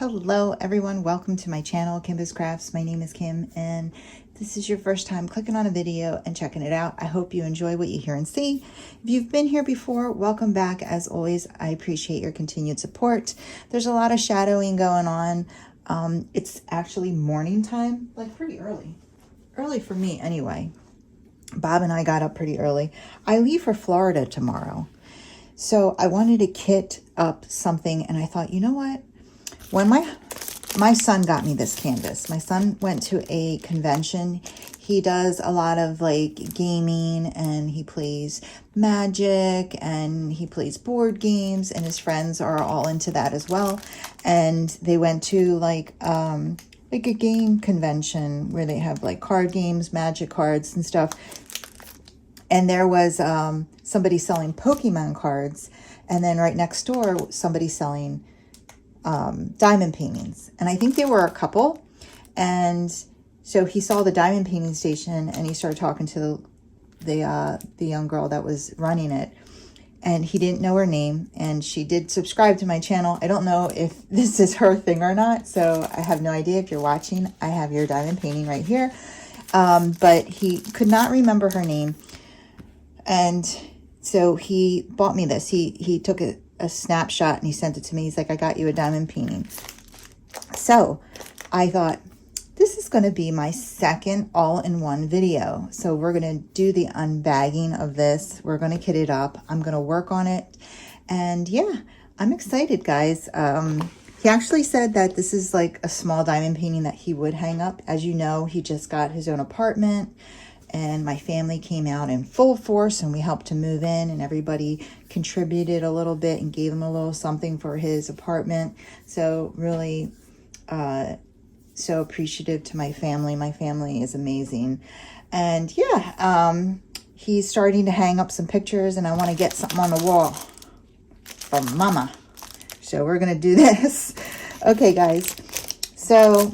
Hello everyone, welcome to my channel, Kim's Crafts. My name is Kim, and if this is your first time clicking on a video and checking it out, I hope you enjoy what you hear and see. If you've been here before, welcome back. As always, I appreciate your continued support. There's a lot of shadowing going on. It's actually morning time, like pretty early for me anyway. Bob and I got up pretty early. I leave for Florida tomorrow, so I wanted to kit up something, and I thought, you know what? When my son got me this canvas, my son went to a convention. He does a lot of like gaming, and he plays Magic, and he plays board games, and his friends are all into that as well. And they went to like a game convention where they have like card games, Magic cards and stuff. And there was somebody selling Pokemon cards, and then right next door somebody selling diamond paintings, and I think they were a couple. And so he saw the diamond painting station, and he started talking to the young girl that was running it, and he didn't know her name, and she did subscribe to my channel. I don't know if this is her thing or not, so I have no idea. If you're watching, I have your diamond painting right here, but he could not remember her name, and so he bought me this. He took it a snapshot and he sent it to me. He's like, I got you a diamond painting. So I thought, this is going to be my second all-in-one video. So we're going to do the unbagging of this. We're going to kit it up. I'm going to work on it. And yeah, I'm excited, guys. He actually said that this is like a small diamond painting that he would hang up. As you know, he just got his own apartment, and my family came out in full force, and we helped to move in, and everybody contributed a little bit and gave him a little something for his apartment. So really so appreciative to my family. My family is amazing. And yeah, he's starting to hang up some pictures, and I want to get something on the wall for mama. So we're gonna do this. Okay, guys, so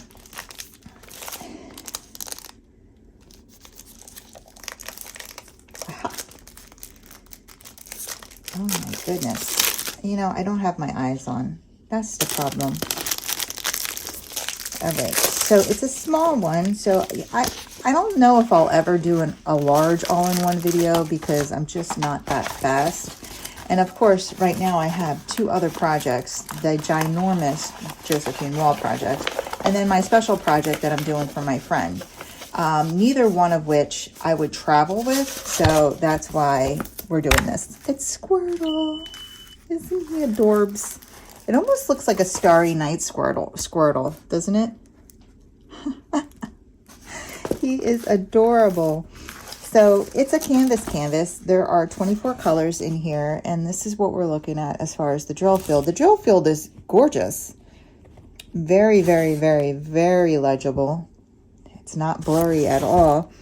oh my goodness. You know, I don't have my eyes on. That's the problem. All right, so it's a small one. So I don't know if I'll ever do a large all-in-one video, because I'm just not that fast. And of course, right now I have two other projects, the ginormous Josephine Wall project, and then my special project that I'm doing for my friend. Neither one of which I would travel with, so that's why we're doing this. It's Squirtle. Isn't he adorbs? It almost looks like a Starry Night Squirtle, doesn't it? He is adorable. So it's a canvas. There are 24 colors in here, and this is what we're looking at as far as the drill field. The drill field is gorgeous. Very, very, very, very legible. It's not blurry at all.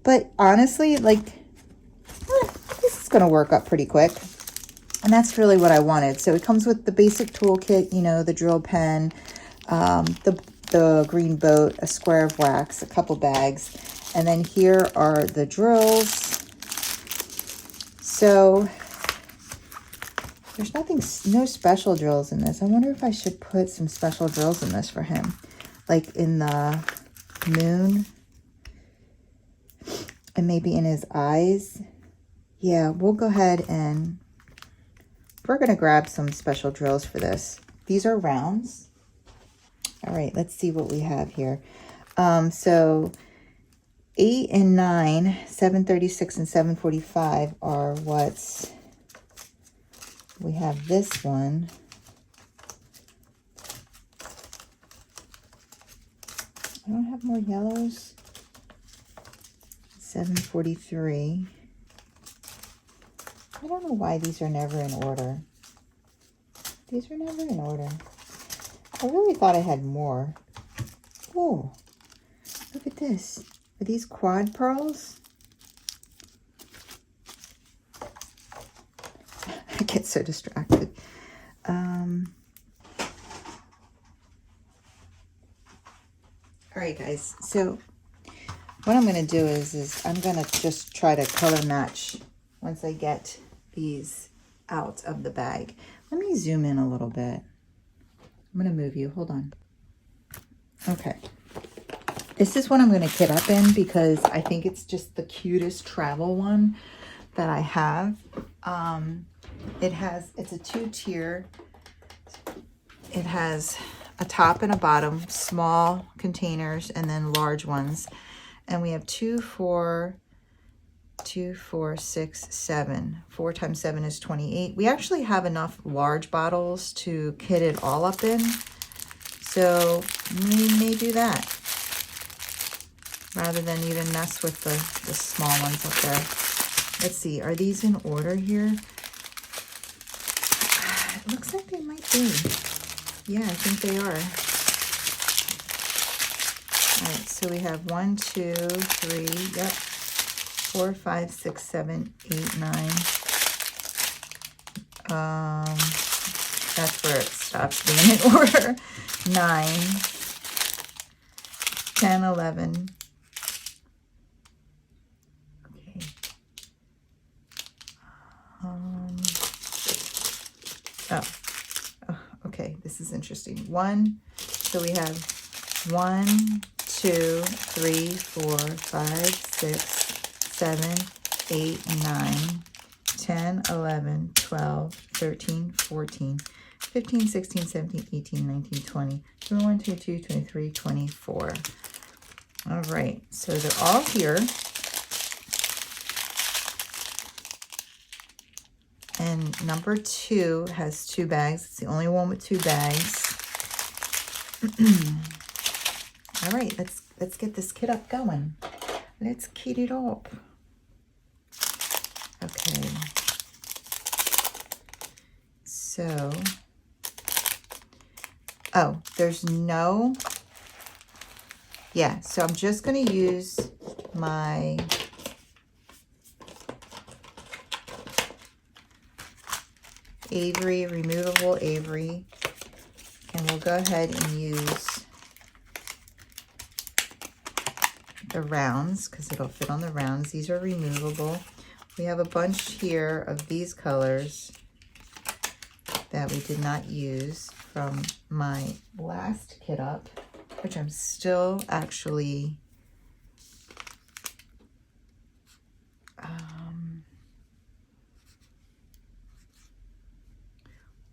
But honestly, like, this is going to work up pretty quick. And that's really what I wanted. So it comes with the basic toolkit, you know, the drill pen, the green boat, a square of wax, a couple bags. And then here are the drills. So there's no special drills in this. I wonder if I should put some special drills in this for him. Like in the moon. And maybe in his eyes. Yeah, we'll go ahead and we're going to grab some special drills for this. These are rounds. All right, let's see what we have here. So 8 and 9, 736 and 745 are what's... We have this one. I don't have more yellows. 743. I don't know why these are never in order. These are never in order. I really thought I had more. Oh, look at this. Are these quad pearls? I get so distracted. All right, guys. So what I'm going to do is I'm going to just try to color match once I get these out of the bag. Let me zoom in a little bit. I'm going to move you. Hold on. Okay. This is what I'm going to kit up in because I think it's just the cutest travel one that I have. It's a 2-tier. It has a top and a bottom, small containers, and then large ones. And we have 2, 4, 6, 7. 4 times 7 is 28. We actually have enough large bottles to kit it all up in. So we may do that rather than even mess with the small ones up there. Let's see, are these in order here? It looks like they might be. Yeah, I think they are. All right, so we have 1, 2, 3, yep. 4, 5, 6, 7, 8, 9. That's where it stops being in order. 9, 10, 11. Okay. Oh, okay, this is interesting. 1, so we have 1, 2, 3, 4, 5, 6, 7, 8, 9, 10, 11, 12, 13, 14, 15, 16, 17, 18, 19, 20, 21, 22, 23, 24. All right, so they're all here. And number 2 has 2 bags. It's the only one with 2 bags. All right, let's get this kit up going. Let's kit it up. Okay. So, oh, there's no, yeah, so I'm just going to use my Avery, removable Avery, and we'll go ahead and use the rounds because it'll fit on the rounds. These are removable. We have a bunch here of these colors that we did not use from my last kit up, which I'm still actually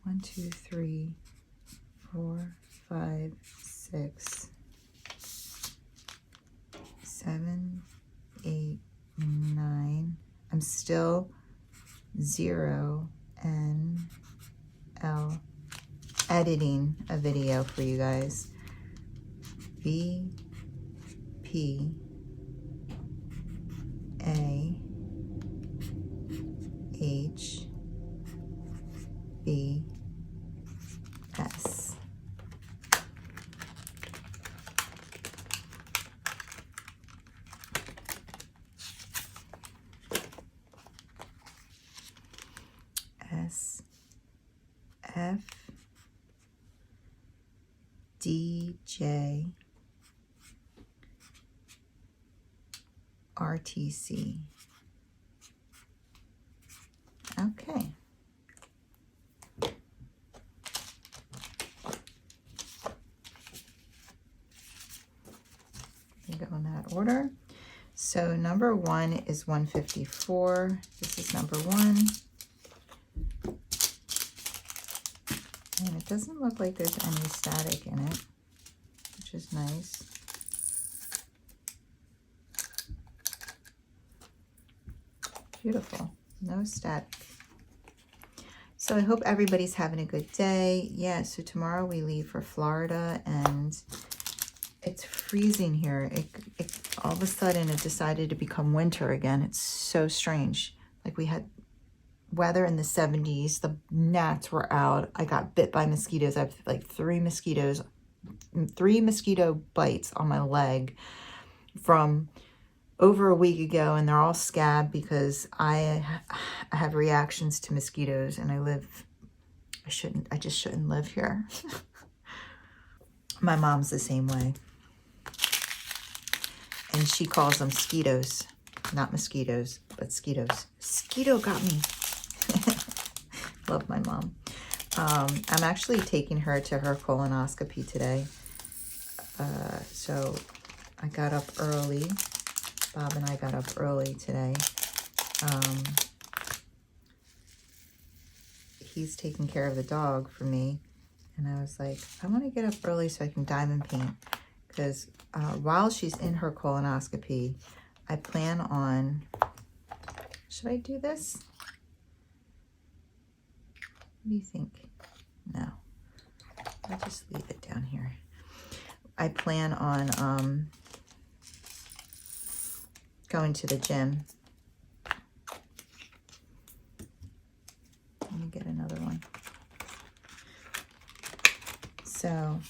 1, 2, 3, 4, 5, 6, 7, 8, 9. I'm still 0 and L editing a video for you guys. V P A H B S. S F D J R T C. Okay. Go in that order. So number 1 is 154. This is number 1. And it doesn't look like there's any static in it, which is nice. Beautiful. No static. So I hope everybody's having a good day. Yeah, so tomorrow we leave for Florida and it's freezing here. It all of a sudden it decided to become winter again. It's so strange. Like we had weather in the 70s. The gnats were out. I got bit by mosquitoes. I have like 3 mosquito bites on my leg from over a week ago, and they're all scabbed because I have reactions to mosquitoes, and I just shouldn't live here. My mom's the same way. And she calls them skeetos, not mosquitoes, but skeetos. Skeeto got me. Love my mom. I'm actually taking her to her colonoscopy today. So I got up early. Bob and I got up early today. He's taking care of the dog for me. And I was like, I want to get up early so I can diamond paint. Because while she's in her colonoscopy, I plan on... Should I do this? What do you think? No. I'll just leave it down here. I plan on going to the gym. Let me get another one. So,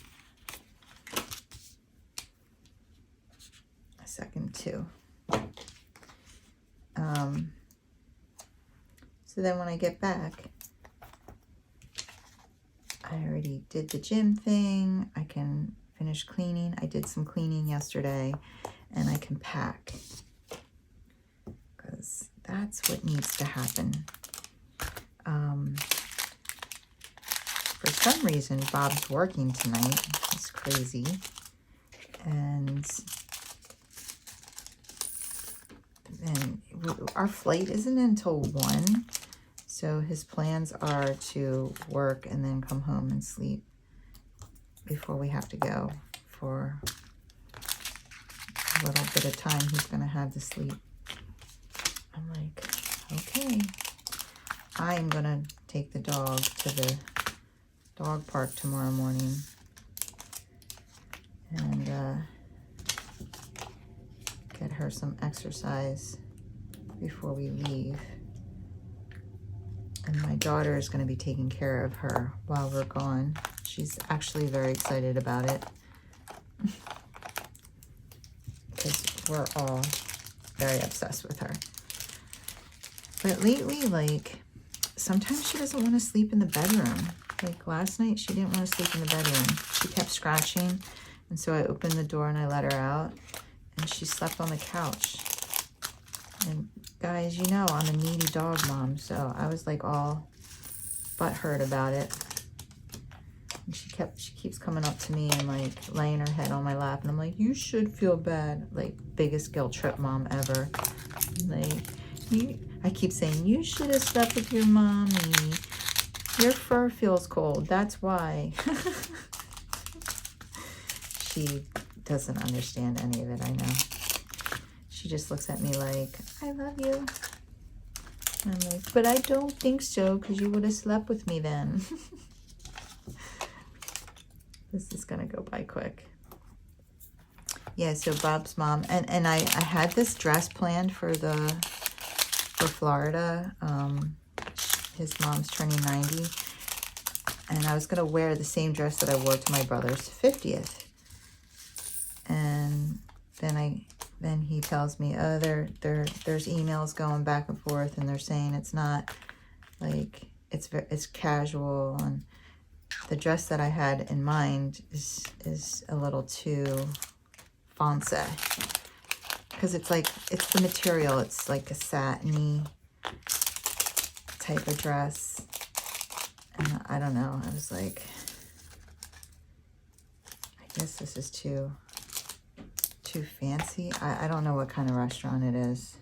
a second too. So then when I get back, I already did the gym thing. I can finish cleaning. I did some cleaning yesterday, and I can pack because that's what needs to happen. For some reason, Bob's working tonight. It's crazy. And our flight isn't until 1. So his plans are to work and then come home and sleep before we have to go for a little bit of time he's going to have to sleep. I'm like, okay. I'm going to take the dog to the dog park tomorrow morning and get her some exercise before we leave. And my daughter is going to be taking care of her while we're gone. She's actually very excited about it because we're all very obsessed with her. But lately, like, sometimes she doesn't want to sleep in the bedroom. Like last night, she didn't want to sleep in the bedroom. She kept scratching, and so I opened the door and I let her out, and she slept on the couch. And guys, you know I'm a needy dog mom, so I was like all butthurt about it. And she keeps coming up to me and like laying her head on my lap, and I'm like, you should feel bad. Like, biggest guilt trip mom ever. Like, I keep saying, you should have slept with your mommy. Your fur feels cold, that's why. She doesn't understand any of it, I know. She just looks at me like, I love you. And I'm like, but I don't think so, because you would have slept with me then. This is going to go by quick. Yeah, so Bob's mom, and I had this dress planned for Florida. His mom's turning 90. And I was going to wear the same dress that I wore to my brother's 50th. And then he tells me, oh, there's emails going back and forth, and they're saying it's not, like, it's casual, and the dress that I had in mind is a little too fancy, because it's the material, it's like a satiny type of dress, and I don't know, I was like, I guess this is too fancy. I don't know what kind of restaurant it is.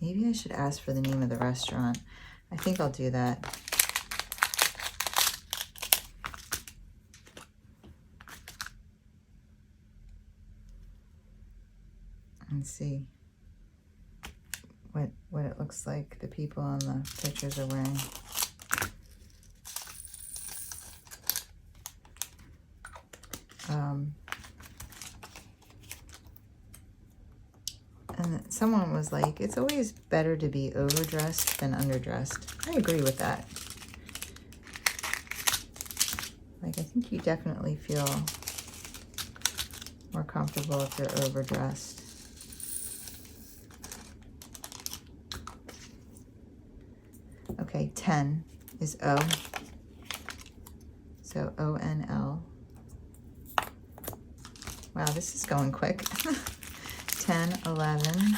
Maybe I should ask for the name of the restaurant. I think I'll do that. And see what it looks like the people on the pictures are wearing. And someone was like, it's always better to be overdressed than underdressed. I agree with that. Like, I think you definitely feel more comfortable if you're overdressed. Okay, 10 is O. So O-N-L. Wow, this is going quick. 10, 11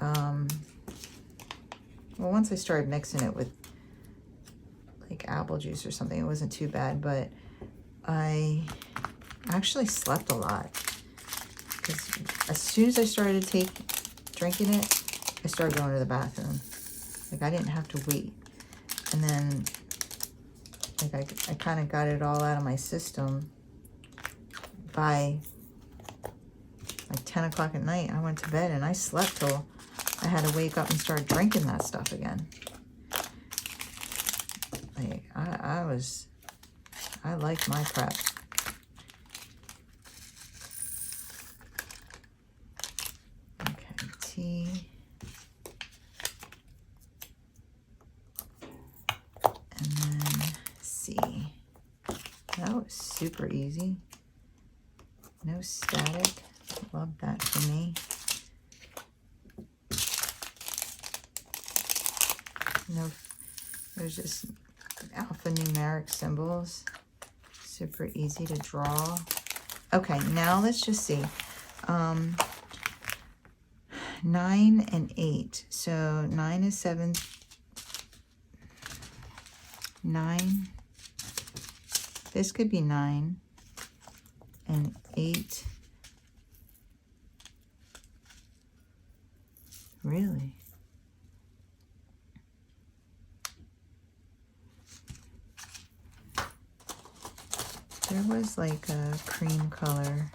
Well, once I started mixing it with like apple juice or something, it wasn't too bad, but I actually slept a lot because as soon as I started drinking it, I started going to the bathroom. Like I didn't have to wait. And then like I kind of got it all out of my system by like 10 o'clock at night. I went to bed and I slept till I had to wake up and start drinking that stuff again. Like I like my prep. Okay, tea. And then C. That was super easy. No static. Love that for me. No, there's just alphanumeric symbols. Super easy to draw. Okay, now let's just see. 9 and 8. So 9 is 7. 9. This could be 9 and 8. Really? There was like a cream color.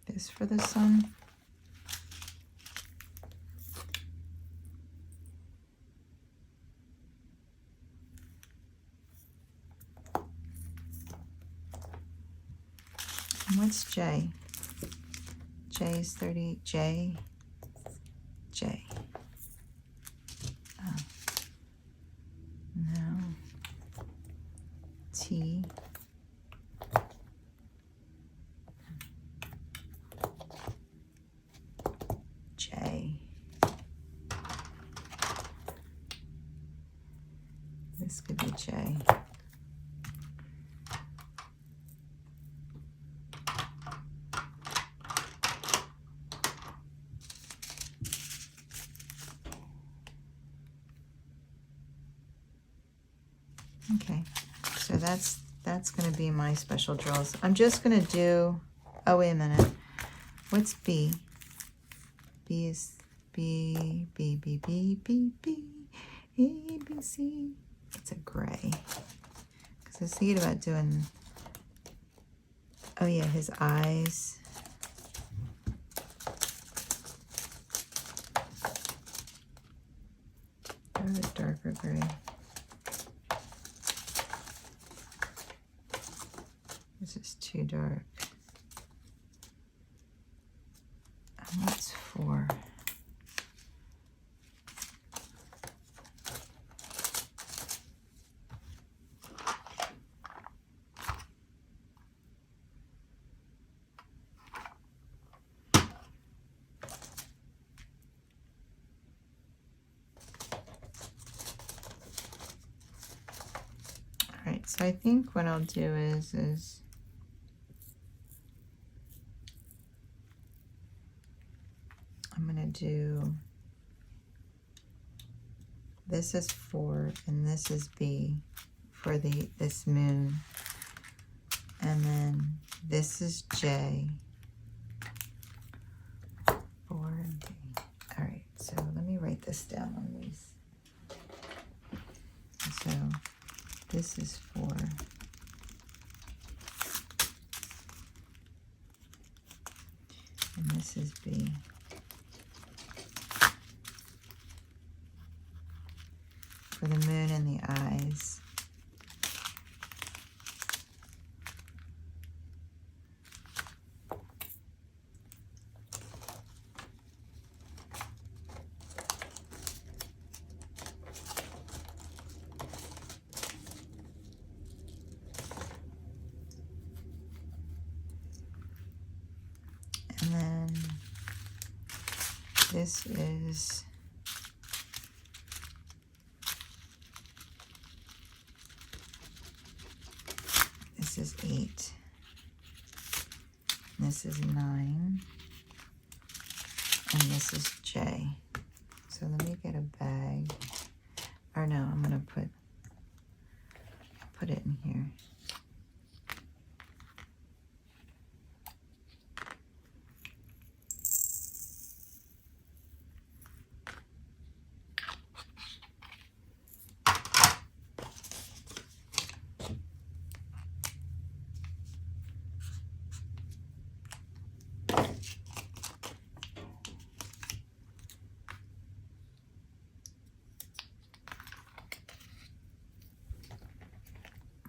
This for the sun. And what's J? J is 30. J. Oh. No. T. J. This could be J. Okay, so that's going to be my special drills. I'm just going to do, oh, wait a minute. What's B? B is B, B, B, B, B, B, A, B, C. It's a gray. Because I was thinking about doing, oh yeah, his eyes. Go to the darker gray. This is too dark. And what's 4? All right, so I think what I'll do is I'm going to do, this is 4 and this is B for this moon. And then this is J. 4 and B. All right, so let me write this down on these. So this is 4. And this is B. For the moon and the eyes. This is this is 8. This is 9. And this is J. So let me get a bag. Or no, I'm gonna put it in here.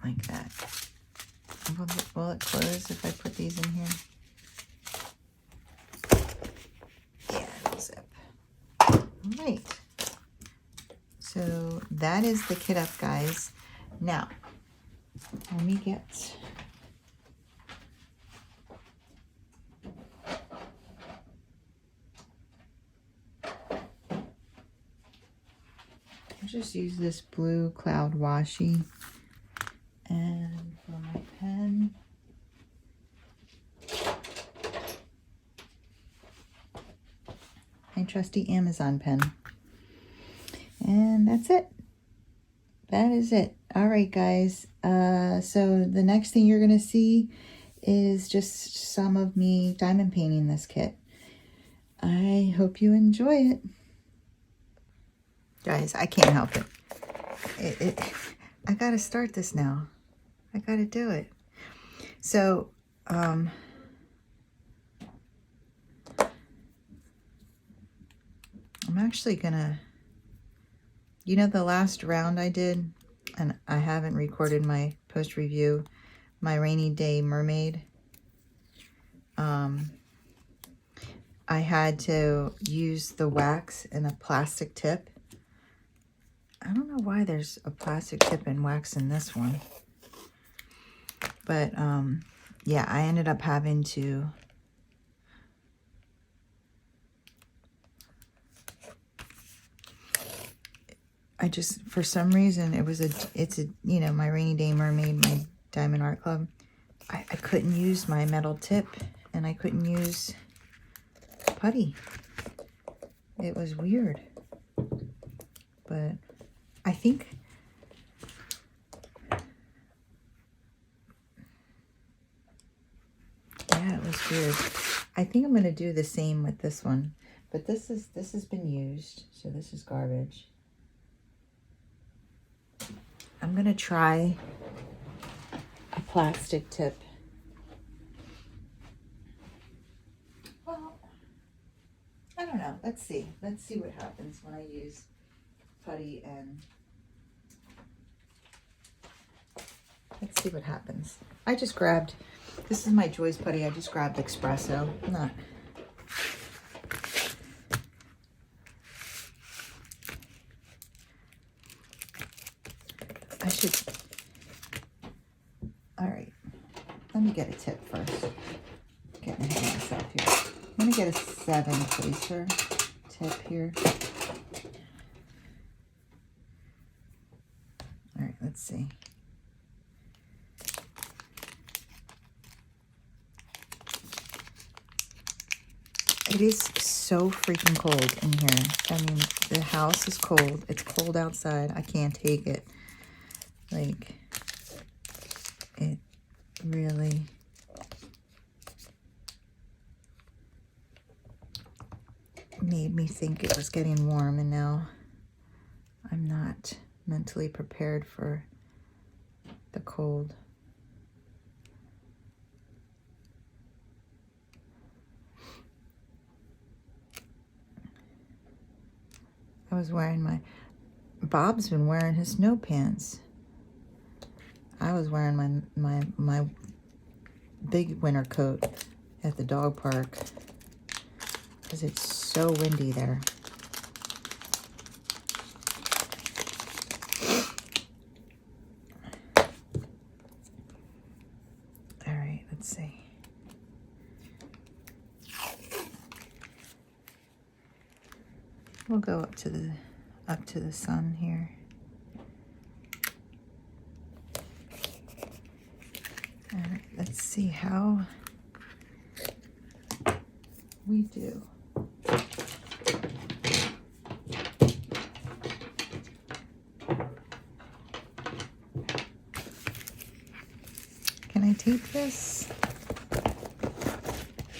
Like that. Will it close if I put these in here? Yeah, it'll zip. All right. So that is the kit up, guys. Now, let me get... I'll just use this blue cloud washi. And for my pen, my trusty Amazon pen. And that's it. That is it. All right, guys. So the next thing you're going to see is just some of me diamond painting this kit. I hope you enjoy it. Guys, I can't help it. I got to start this now. I got to do it. So, I'm actually gonna, you know, the last round I did, and I haven't recorded my post review, my rainy day mermaid. I had to use the wax and a plastic tip. I don't know why there's a plastic tip and wax in this one. But, yeah, I ended up having to for some reason, it's a, you know, my rainy day mermaid, my diamond art club. I couldn't use my metal tip and I couldn't use putty. It was weird. But I think... Yeah, it was weird. I think I'm going to do the same with this one. But this has been used, so this is garbage. I'm going to try a plastic tip. Well, I don't know. Let's see. Let's see what happens when I use putty and... Let's see what happens. I just grabbed... This is my Joy's putty. I just grabbed espresso. Not. I should. All right. Let me get a tip first. Getting ahead of myself here. I'm gonna get a 7 placer tip here. All right. Let's see. It is so freaking cold in here. I mean, the house is cold. It's cold outside. I can't take it. Like, it really... made me think it was getting warm, and now I'm not mentally prepared for the cold. I was wearing my... Bob's been wearing his snow pants. I was wearing my big winter coat at the dog park because it's so windy there. All right, let's see. We'll go up to the sun here. All right, let's see how we do. Can I tape this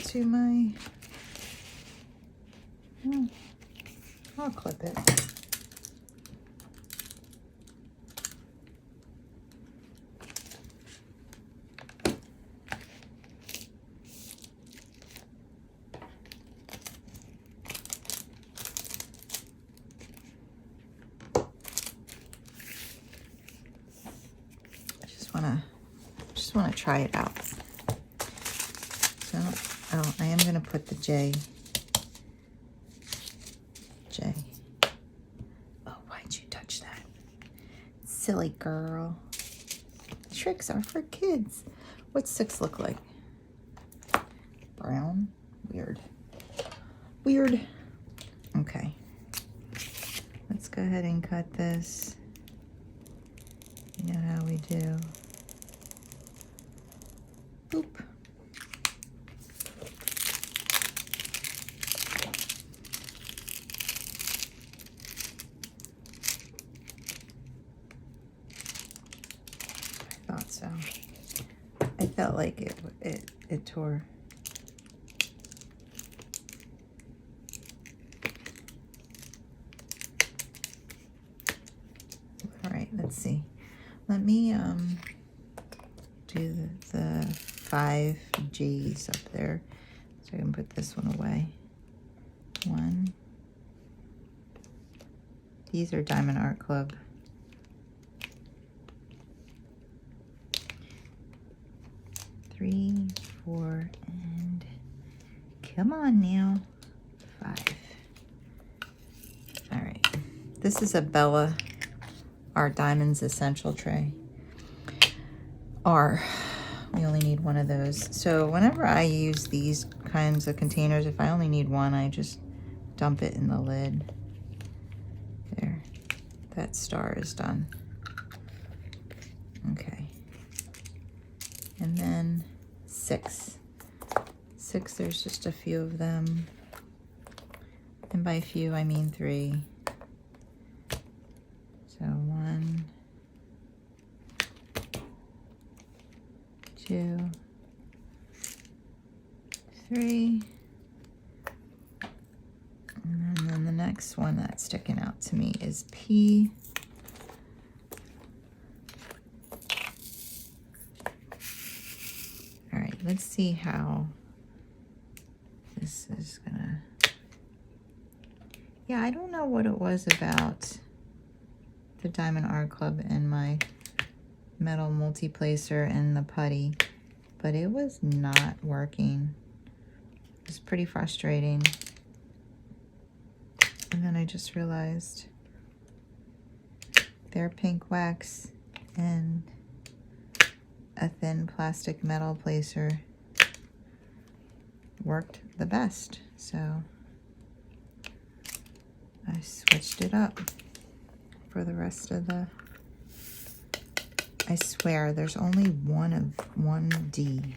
to my... I'll clip it. Just want to try it out. So I am going to put the J. Oh, why'd you touch that? Silly girl. Tricks are for kids. What's 6 look like? Brown? Weird. Weird. Okay. Let's go ahead and cut this. You know how we do. Boop. I thought so. I felt like it tore. All right, let's see. Let me do the 5 G's up there so I can put this one away. 1. These are Diamond Art Club. 3, 4, and come on now, 5. All right, this is a Bella Art Diamonds Essential Tray. We only need one of those. So whenever I use these kinds of containers, if I only need one, I just dump it in the lid. There, that star is done. Okay. And then 6. 6, there's just a few of them. And by few, I mean 3. So 1, 2, 3. And then the next one that's sticking out to me is P. All right, let's see how this is gonna... Yeah, I don't know what it was about the Diamond Art Club and my metal multiplacer and the putty, but it was not working. It was pretty frustrating. And then I just realized their pink wax and a thin plastic metal placer worked the best. So I switched it up for the rest of the... I swear, there's only one D.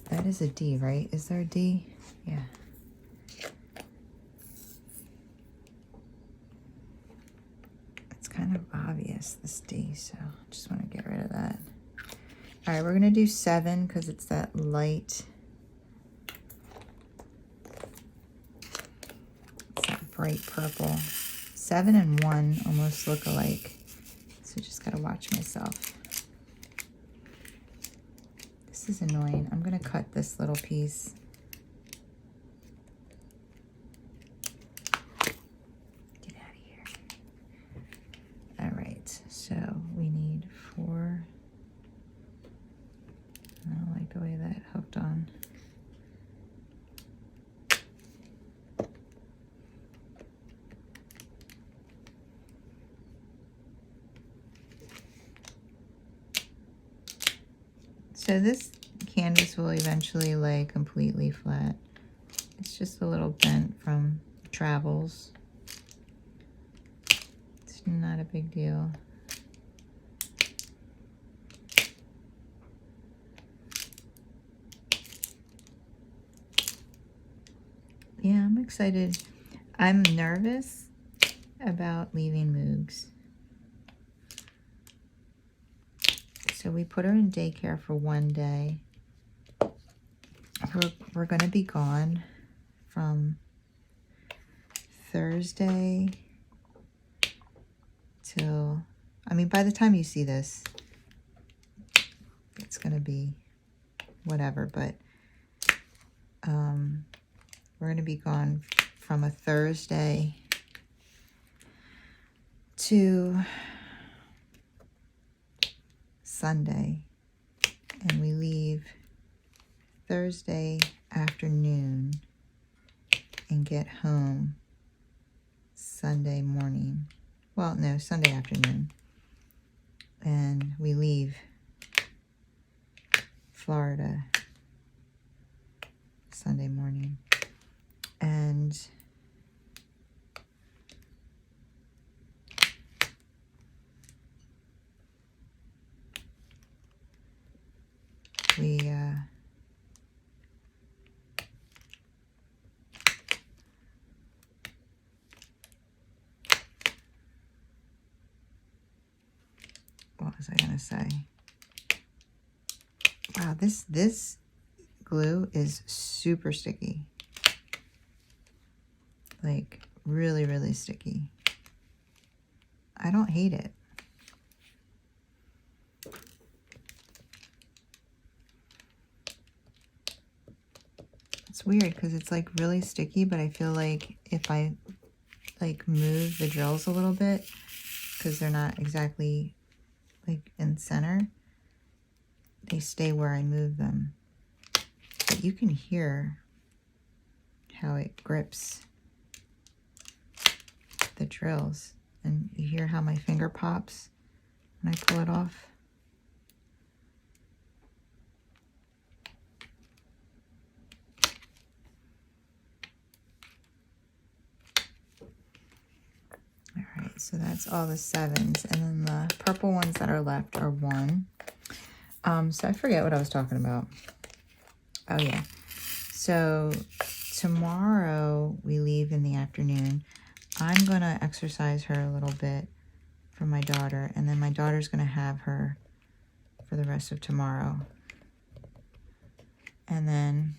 That is a D, right? Is there a D? Yeah. It's kind of obvious, this D, so I just want to get rid of that. All right, we're going to do 7 because it's that light. It's that bright purple. 7 and 1 almost look alike. So just gotta watch myself. This is annoying. I'm gonna cut this little piece. Get out of here. All right, so we need 4. I don't like the way that hooked on. So this canvas will eventually lay completely flat. It's just a little bent from travels. It's not a big deal. Yeah, I'm excited. I'm nervous about leaving Moogs. So we put her in daycare for one day. We're going to be gone from Thursday till, I mean, by the time you see this, it's going to be whatever, but we're going to be gone from a Thursday to Sunday, and we leave Thursday afternoon and get home Sunday morning. Well, no, Sunday afternoon. And we leave Florida Sunday morning. And we what was I gonna say? Wow, this glue is super sticky. Like really, really sticky. I don't hate it. It's weird because it's like really sticky, but I feel like if I like move the drills a little bit, because they're not exactly like in center, they stay where I move them. But you can hear how it grips the drills, and you hear how my finger pops when I pull it off. All right, so that's all the 7s, and then the purple ones that are left are 1. So I forget what I was talking about. Oh yeah, so tomorrow we leave in the afternoon. I'm gonna exercise her a little bit for my daughter, and then my daughter's gonna have her for the rest of tomorrow. And then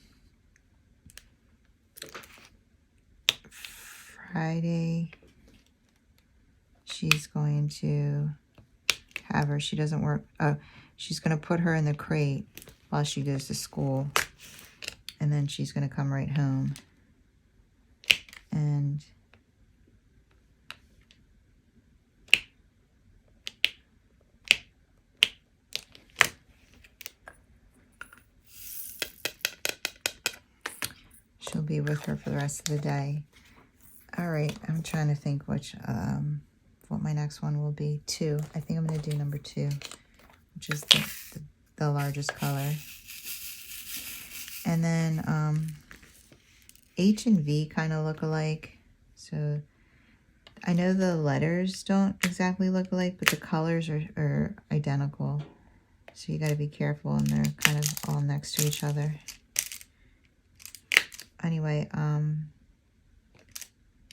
Friday, she's going to have her, she doesn't work, she's gonna put her in the crate while she goes to school, and then she's gonna come right home. And she'll be with her for the rest of the day. All right, I'm trying to think which, what my next one will be. 2. I think I'm going to do number 2, which is the largest color. And then H and V kind of look alike. So I know the letters don't exactly look alike, but the colors are identical. So you got to be careful, and they're kind of all next to each other. Anyway,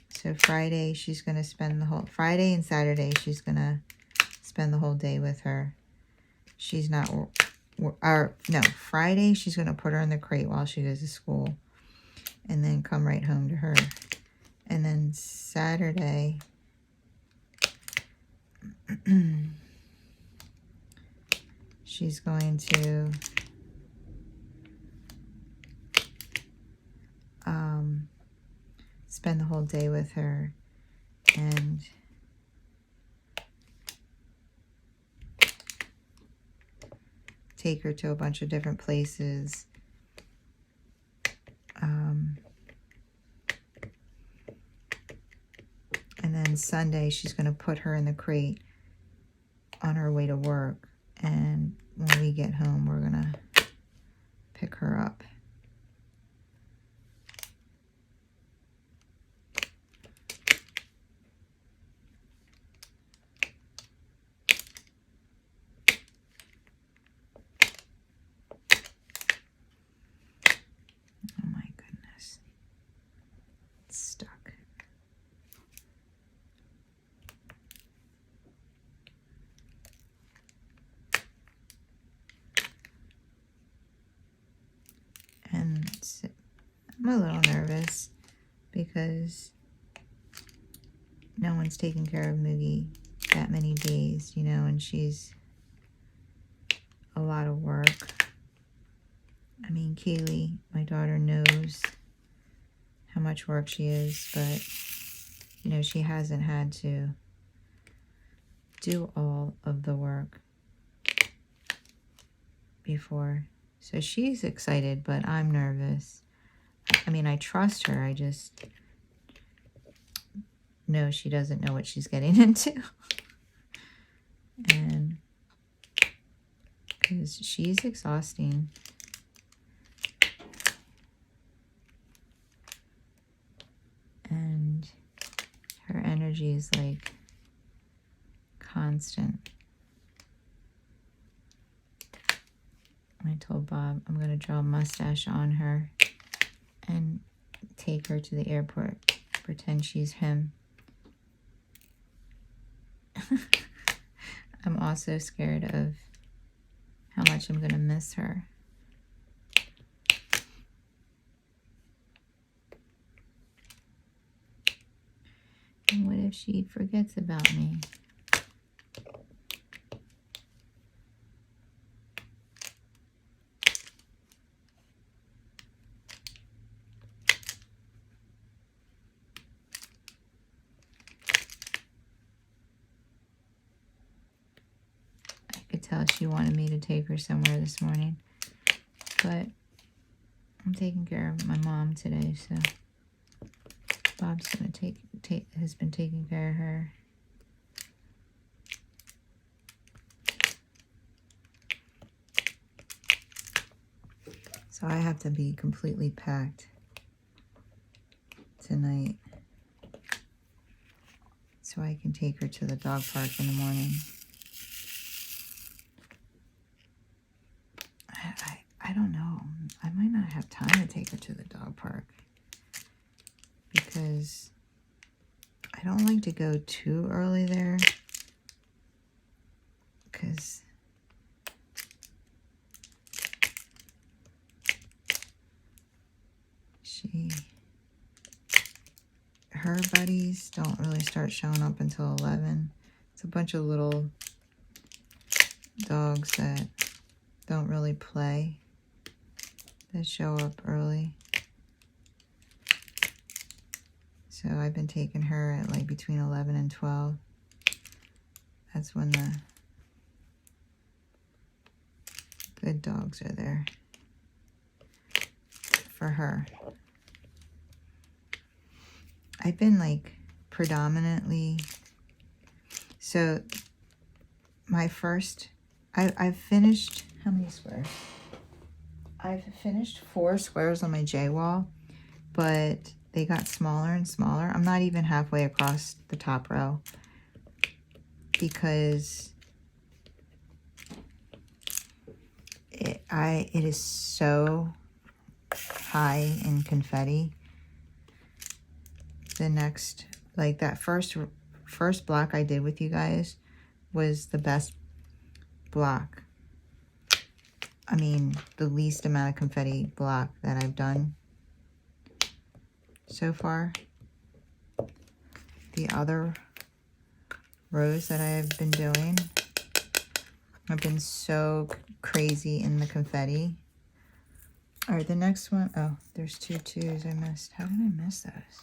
so Friday she's going to spend the whole, Friday and Saturday she's going to spend the whole day with her. She's not, no, Friday she's going to put her in the crate while she goes to school, and then come right home to her. And then Saturday, she's going to spend the whole day with her and take her to a bunch of different places. And then Sunday, she's going to put her in the crate on her way to work. And when we get home, we're going to pick her up. I'm a little nervous because no one's taking care of Mugi that many days, you know, and she's a lot of work. I mean, Kaylee, my daughter, knows how much work she is, but, you know, she hasn't had to do all of the work before. So she's excited, but I'm nervous. I mean, I trust her. I just know she doesn't know what she's getting into. And because she's exhausting. And her energy is like constant. I told Bob I'm going to draw a mustache on her and take her to the airport, pretend she's him. I'm also scared of how much I'm going to miss her. And what if she forgets about me? I could tell she wanted me to take her somewhere this morning, but I'm taking care of my mom today, so Bob's gonna has been taking care of her. So I have to be completely packed tonight so I can take her to the dog park in the morning. I don't know. I might not have time to take her to the dog park because I don't like to go too early there because her buddies don't really start showing up until 11. It's a bunch of little dogs that don't really play that show up early. So I've been taking her at like between 11 and 12. That's when the good dogs are there for her. I've been like predominantly, so my first, I've finished, how many squares? I've finished 4 squares on my J wall, but they got smaller and smaller. I'm not even halfway across the top row because it is so high in confetti. The next, like that first block I did with you guys was the best block. I mean, the least amount of confetti block that I've done so far. The other rows that I've been doing, I've been so crazy in the confetti. All right, the next one, oh, there's 2 2s I missed. How did I miss those?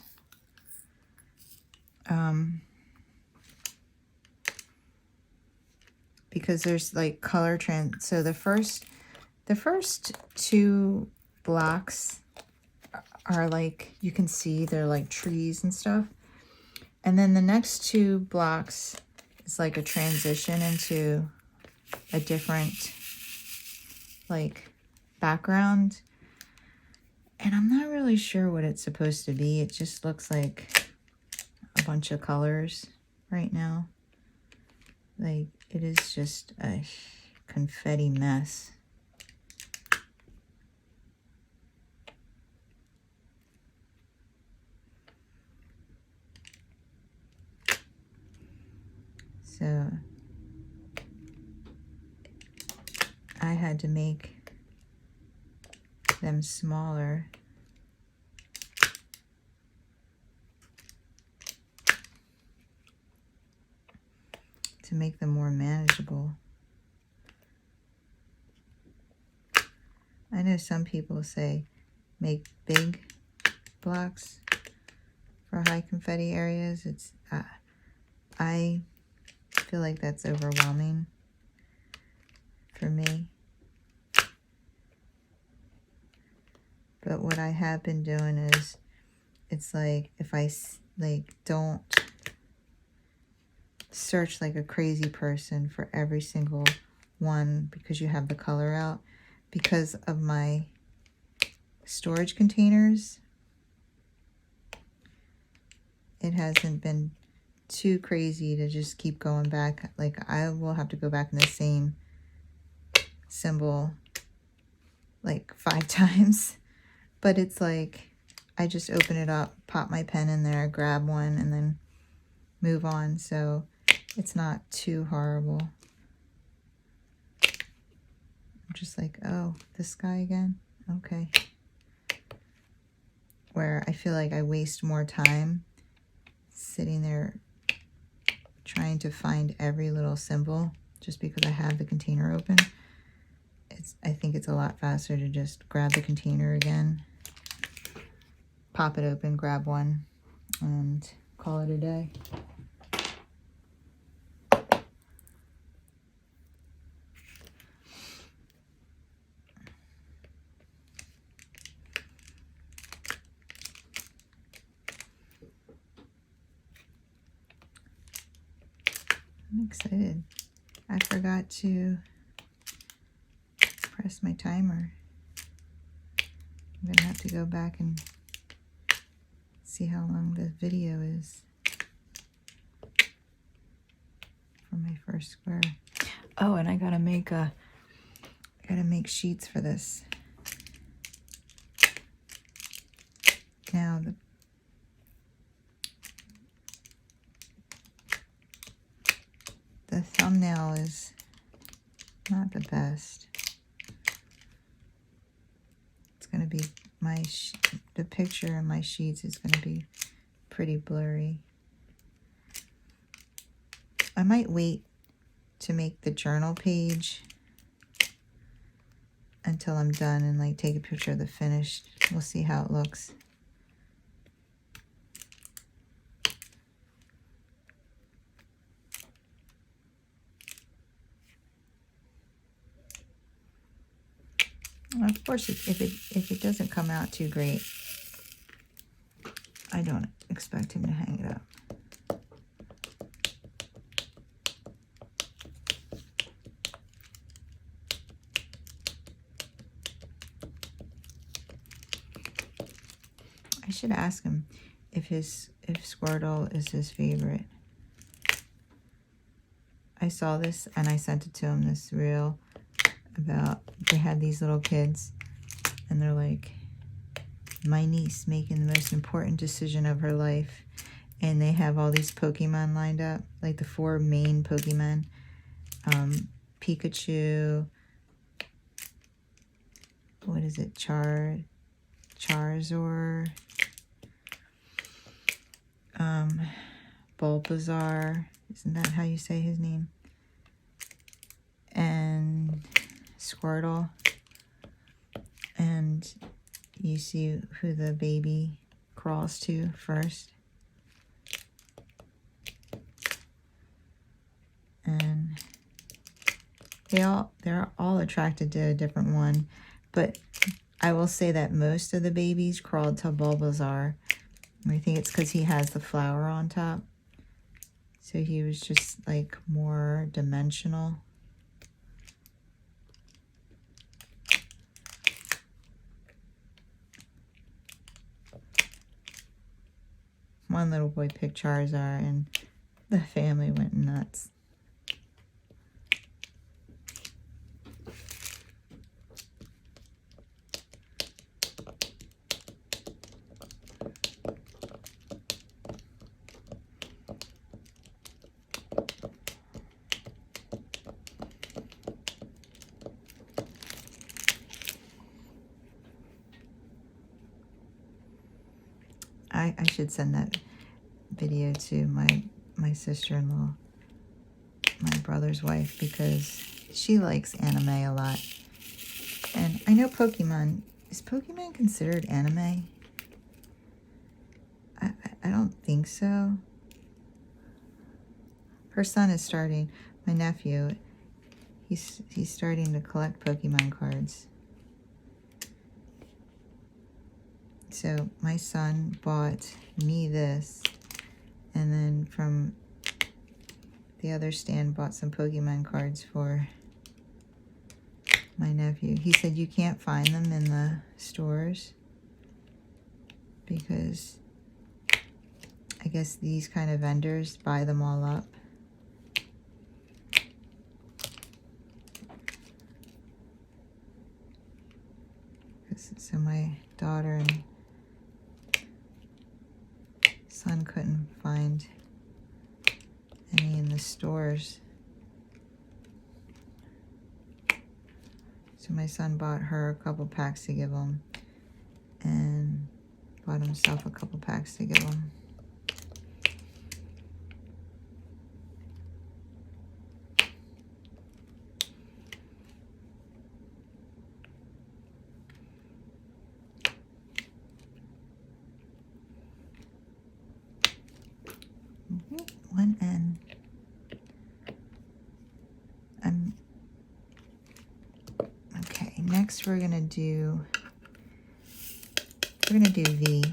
Because there's like color trend. So the first 2 blocks are like, you can see they're like trees and stuff. And then the next 2 blocks is like a transition into a different like background. And I'm not really sure what it's supposed to be. It just looks like a bunch of colors right now. Like, it is just a confetti mess. So I had to make them smaller to make them more manageable. I know some people say make big blocks for high confetti areas. I feel like that's overwhelming for me. But what I have been doing is, it's like if I like don't search like a crazy person for every single one because you have the color out, because of my storage containers, it hasn't been too crazy to just keep going back. Like I will have to go back in the same symbol like 5 times, but it's like I just open it up, pop my pen in there, grab one, and then move on. So it's not too horrible. I'm just like, oh, this guy again? Okay. Where I feel like I waste more time sitting there trying to find every little symbol just because I have the container open. I think it's a lot faster to just grab the container again, pop it open, grab one, and call it a day. I'm excited. I forgot to press my timer. I'm gonna have to go back and see how long this video is for my first square. Oh, and I gotta make sheets for this. Now the thumbnail is not the best. It's gonna be the picture in my sheets is gonna be pretty blurry. I might wait to make the journal page until I'm done and like take a picture of the finished. We'll see how it looks. Of course, if it doesn't come out too great, I don't expect him to hang it up. I should ask him if Squirtle is his favorite. I saw this and I sent it to him, this reel about they had these little kids and they're like, my niece making the most important decision of her life, and they have all these Pokemon lined up, like the 4 main Pokemon, Pikachu, what is it, Charizard, Bulbasaur, isn't that how you say his name, and Squirtle, and you see who the baby crawls to first, and they're all attracted to a different one, but I will say that most of the babies crawled to Bulbasaur. I think it's because he has the flower on top, so he was just like more dimensional. One little boy picked Charizard and the family went nuts. I should send that video to my sister-in-law my brother's wife because she likes anime a lot. And I know Pokemon. Is Pokemon considered anime? I don't think so. Her son is starting, my nephew, he's starting to collect Pokemon cards. So my son bought me this, and then from the other stand bought some Pokemon cards for my nephew. He said you can't find them in the stores because I guess these kind of vendors buy them all up. So my daughter and son couldn't find any in the stores. So my son bought her a couple packs to give him and bought himself a couple packs to give him. One N. Okay, next we're gonna do V.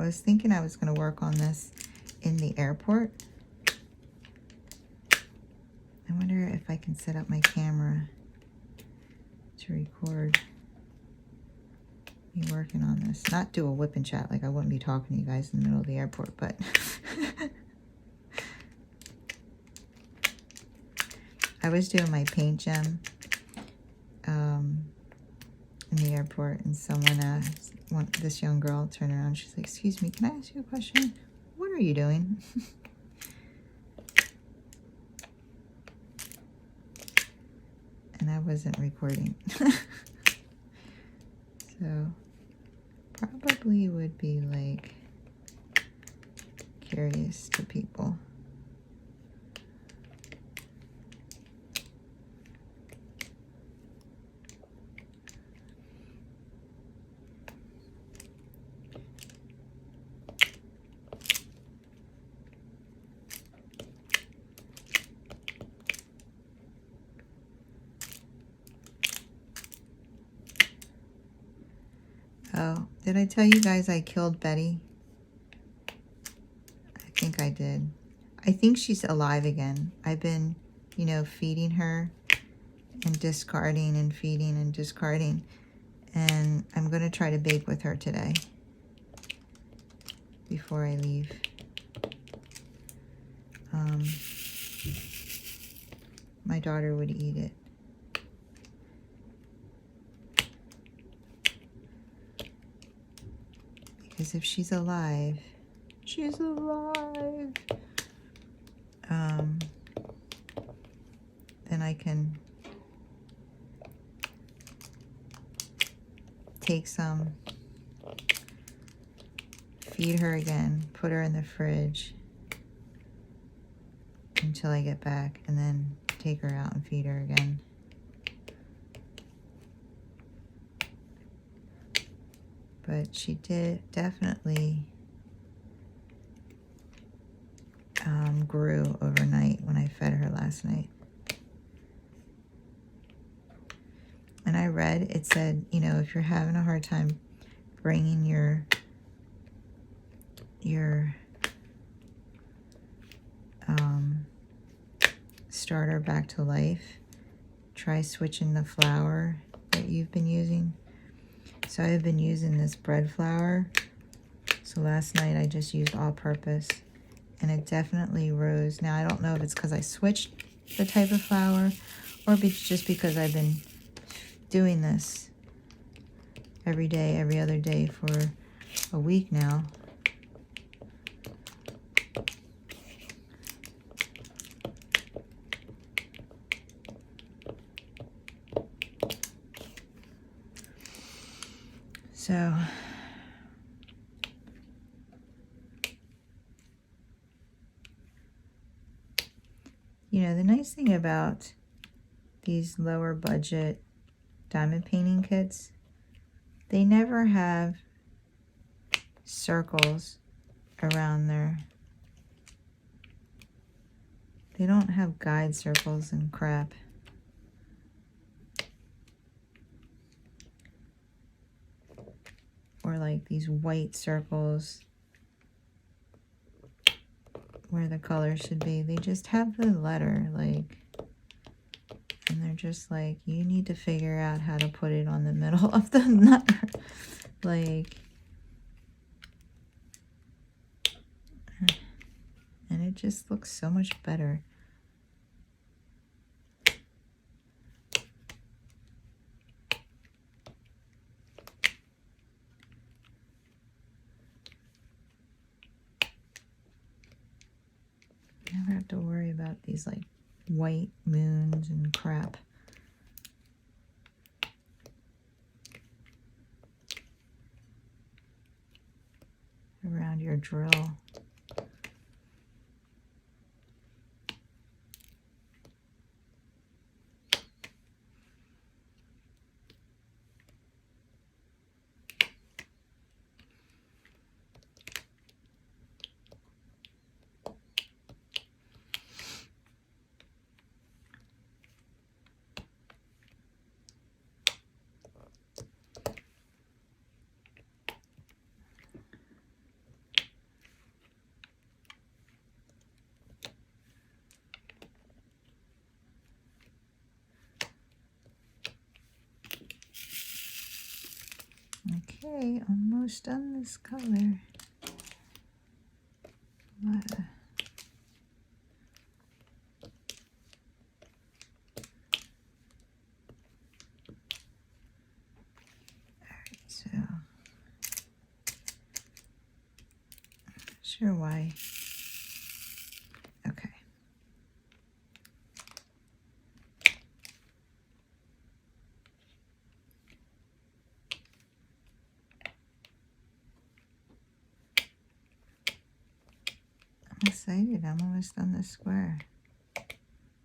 I was thinking I was gonna work on this in the airport. I wonder if I can set up my camera to record me working on this. Not do a whip and chat, like I wouldn't be talking to you guys in the middle of the airport, but I was doing my paint gem in the airport, and someone asked, this young girl turned around, she's like, "Excuse me, can I ask you a question? What are you doing?" And I wasn't recording. So probably would be like curious to people. Oh, did I tell you guys I killed Betty? I think I did. I think she's alive again. I've been, you know, feeding her and discarding and feeding and discarding. And I'm going to try to bake with her today before I leave. My daughter would eat it. Because if she's alive, then I can take some, feed her again, put her in the fridge until I get back, and then take her out and feed her again. But she did definitely grew overnight when I fed her last night. And I read, it said, you know, if you're having a hard time bringing your starter back to life, try switching the flour that you've been using. So I've been using this bread flour. So last night I just used all-purpose, and it definitely rose. Now I don't know if it's because I switched the type of flour, or if it's just because I've been doing this every day, every other day for a week now. So, you know, the nice thing about these lower budget diamond painting kits, they never have circles around there. They don't have guide circles and crap. Or like these white circles where the color should be. They just have the letter, like, and they're just like, you need to figure out how to put it on the middle of the letter. Like, and it just looks so much better. Never have to worry about these like white moons and crap. Around your drill. Okay, almost done this color. What? Alright, so not sure why. Okay. I'm excited. I'm almost done this square.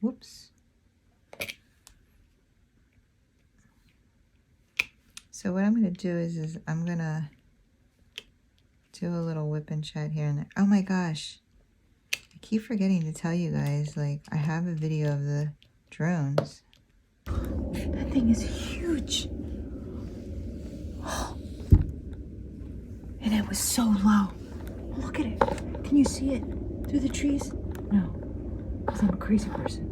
Whoops. So what I'm going to do is I'm going to do a little Wip Chat here and there. Oh my gosh. I keep forgetting to tell you guys, like, I have a video of the drones. That thing is huge. And it was so low. Look at it. Can you see it through the trees? No, because I'm a crazy person.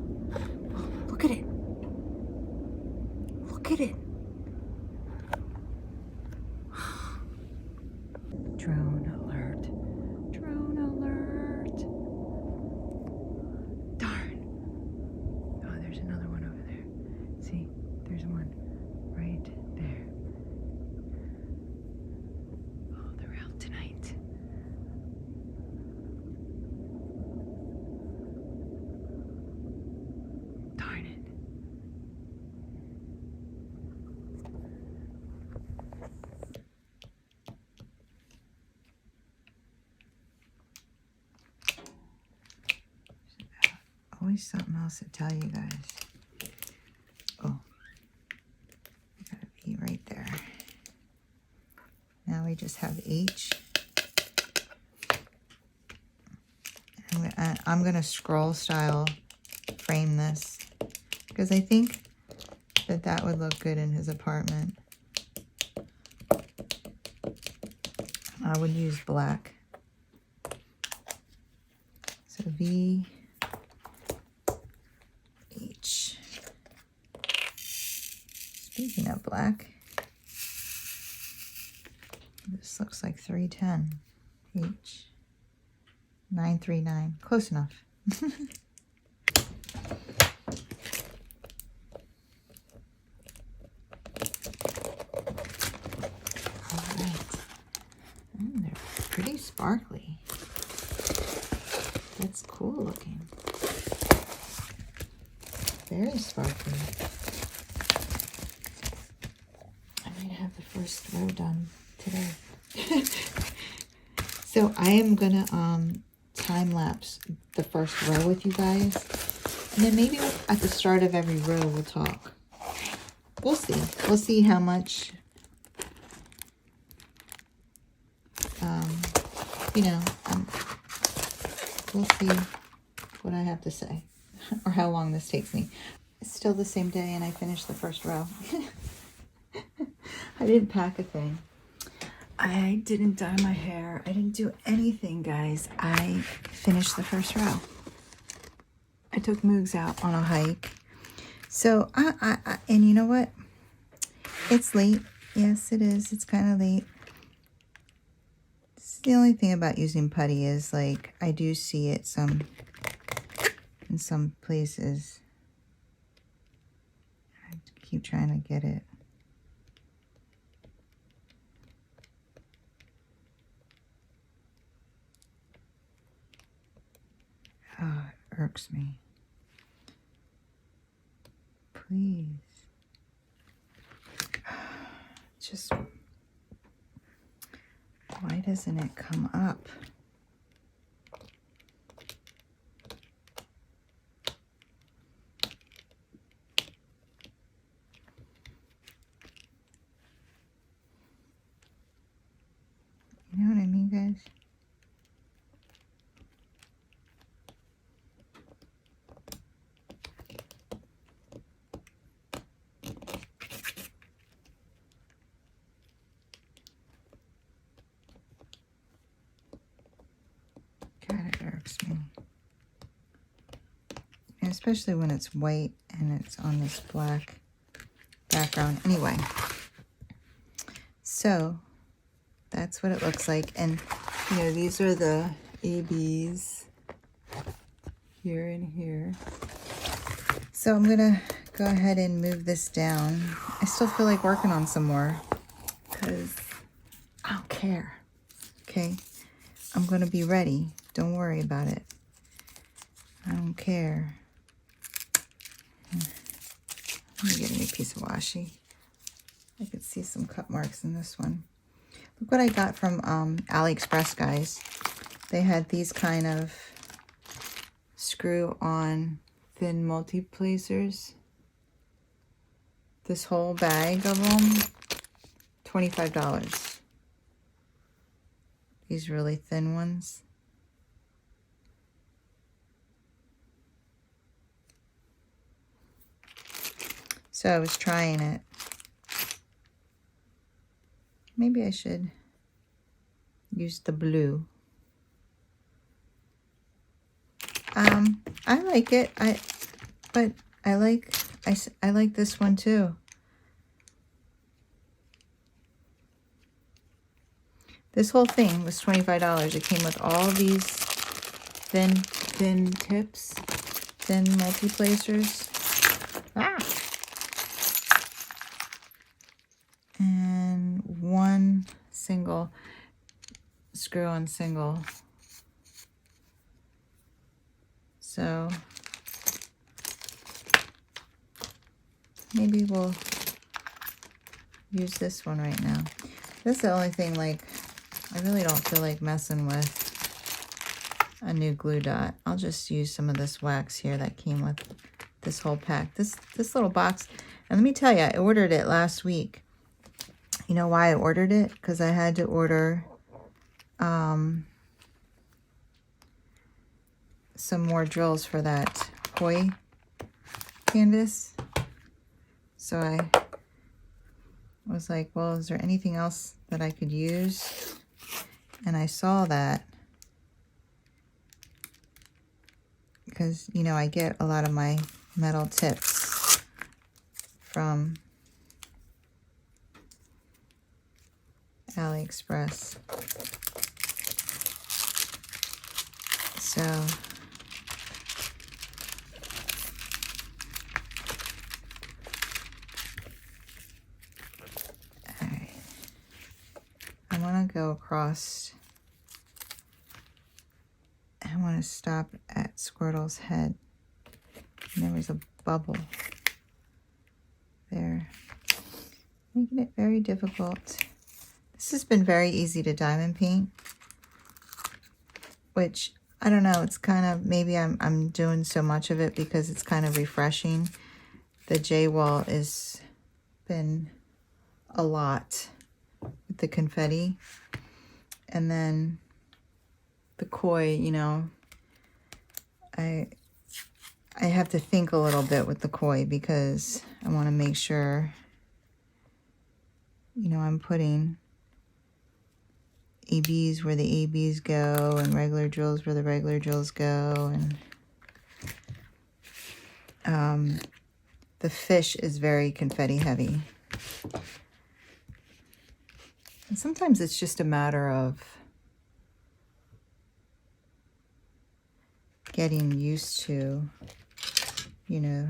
Look at it. Look at it. Drone alert. Drone alert. Darn. Oh, there's another one over there. See, there's one right there. Oh, they're out tonight. Darn it. Always something else to tell you guys. Oh, gotta be right there. Now we just have H. I'm gonna scroll style frame this because I think that would look good in his apartment. I would use black. So V, H. Speaking of black, this looks like 310 each. 939. Close enough. They're pretty sparkly. That's cool looking. Very sparkly. I might have the first row done today. So I am gonna time lapse the first row with you guys, and then maybe at the start of every row we'll talk. We'll see. We'll see how much. You know, we'll see what I have to say or how long this takes me. It's still the same day and I finished the first row. I didn't pack a thing. I didn't dye my hair. I didn't do anything, guys. I finished the first row. I took Moogs out on a hike. So, and you know what? It's late. Yes, it is. It's kind of late. The only thing about using putty is, like, I do see it in some places. I keep trying to get it. Oh, it irks me. Please. Just... why doesn't it come up? You know what I mean, guys? Me. Especially when it's white and it's on this black background. Anyway, so that's what it looks like. And, you know, these are the ABs here and here. So I'm going to go ahead and move this down. I still feel like working on some more because I don't care. Okay? I'm going to be ready. Don't worry about it. I don't care. Let me get a new piece of washi. I could see some cut marks in this one. Look what I got from AliExpress, guys. They had these kind of screw-on thin multiplacers. This whole bag of them, $25. These really thin ones. So I was trying it. Maybe I should use the blue. I like it. But I like this one too. This whole thing was $25. It came with all these thin tips, thin multiplacers. And one single screw-on single. So maybe we'll use this one right now. This is the only thing, like, I really don't feel like messing with a new glue dot. I'll just use some of this wax here that came with this whole pack. This little box. And let me tell you, I ordered it last week. You know why I ordered it? Because I had to order some more drills for that koi canvas. So I was like, well, is there anything else that I could use? And I saw that because, you know, I get a lot of my metal tips from AliExpress. So alright. I want to go across. I want to stop at Squirtle's head. And there was a bubble there, making it very difficult. This has been very easy to diamond paint, which I don't know, it's kind of, maybe I'm doing so much of it because it's kind of refreshing. The J wall has been a lot with the confetti, and then the koi, you know, I have to think a little bit with the koi because I want to make sure, you know, I'm putting ABs where the ABs go and regular drills where the regular drills go. And the fish is very confetti heavy. And sometimes it's just a matter of getting used to, you know,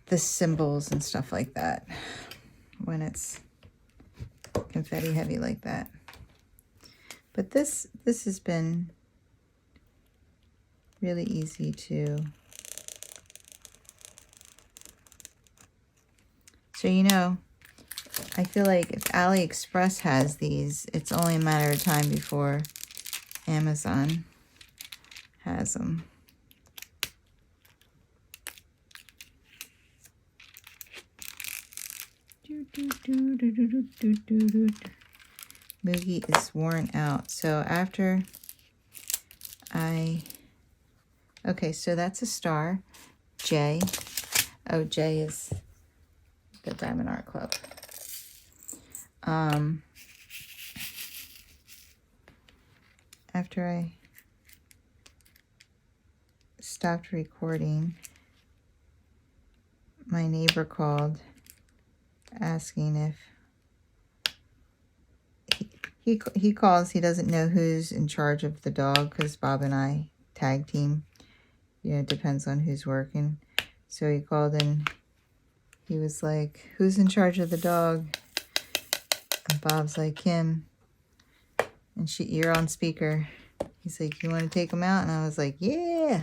the symbols and stuff like that when it's confetti heavy like that. But this has been really easy to. So, you know, I feel like if AliExpress has these, it's only a matter of time before Amazon has them. Mugi is worn out. So after okay, so that's a star. J. Oh, J is the Diamond Art Club. After I stopped recording, my neighbor called asking if he calls. He doesn't know who's in charge of the dog because Bob and I tag team. You know, it depends on who's working. So he called and he was like, "Who's in charge of the dog?" And Bob's like, "Kim." And you're on speaker. He's like, "You want to take him out?" And I was like, "Yeah."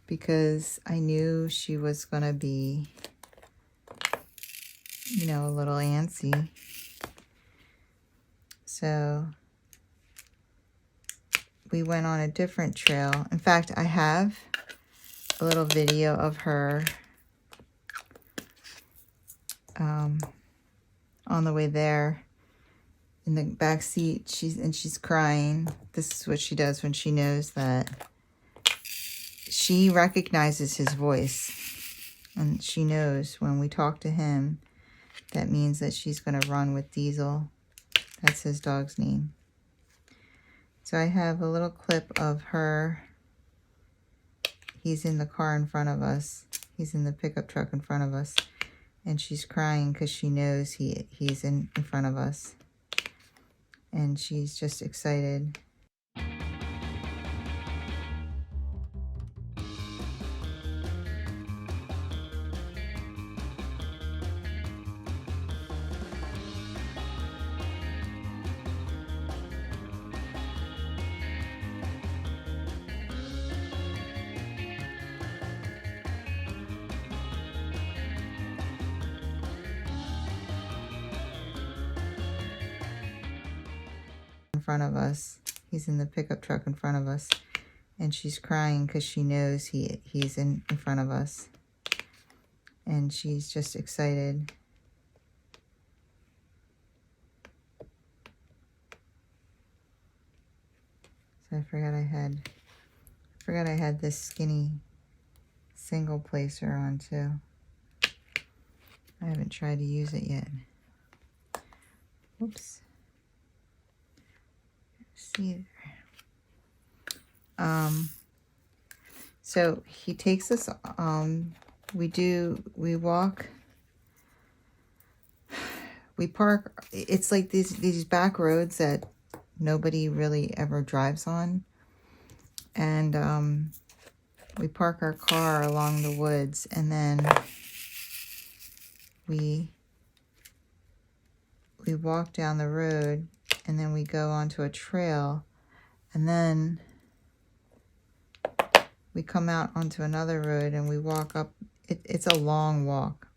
Because I knew she was going to be, you know, a little antsy. So we went on a different trail. In fact, I have a little video of her on the way there in the back seat. She's crying. This is what she does when she knows that she recognizes his voice, and she knows when we talk to him, that means that she's going to run with Diesel. That's his dog's name. So I have a little clip of her. He's in the car in front of us. He's in the pickup truck in front of us. And she's crying because she knows he's in front of us. And she's just excited. In front of us. He's in the pickup truck in front of us. And she's crying because she knows he's in front of us. And she's just excited. So I forgot I had this skinny single placer on too. I haven't tried to use it yet. Oops. See there. So he takes us, we walk we park, it's like these back roads that nobody really ever drives on. And we park our car along the woods, and then we walk down the road, and then we go onto a trail, and then we come out onto another road and we walk up. It's a long walk.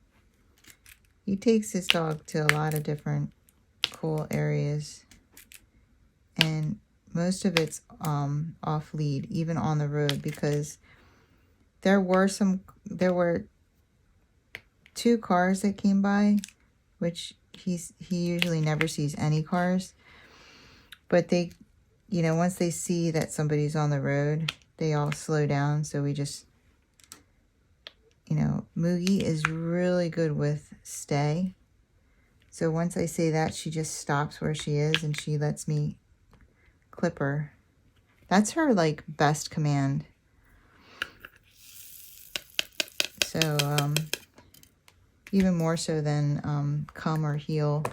He takes his dog to a lot of different cool areas, and most of it's off lead, even on the road, because there were 2 cars that came by, which he usually never sees any cars, but they, you know, once they see that somebody's on the road, they all slow down. So we just, you know, Mugi is really good with stay. So once I say that, she just stops where she is and she lets me clip her. That's her, like, best command. So, even more so than come or heel.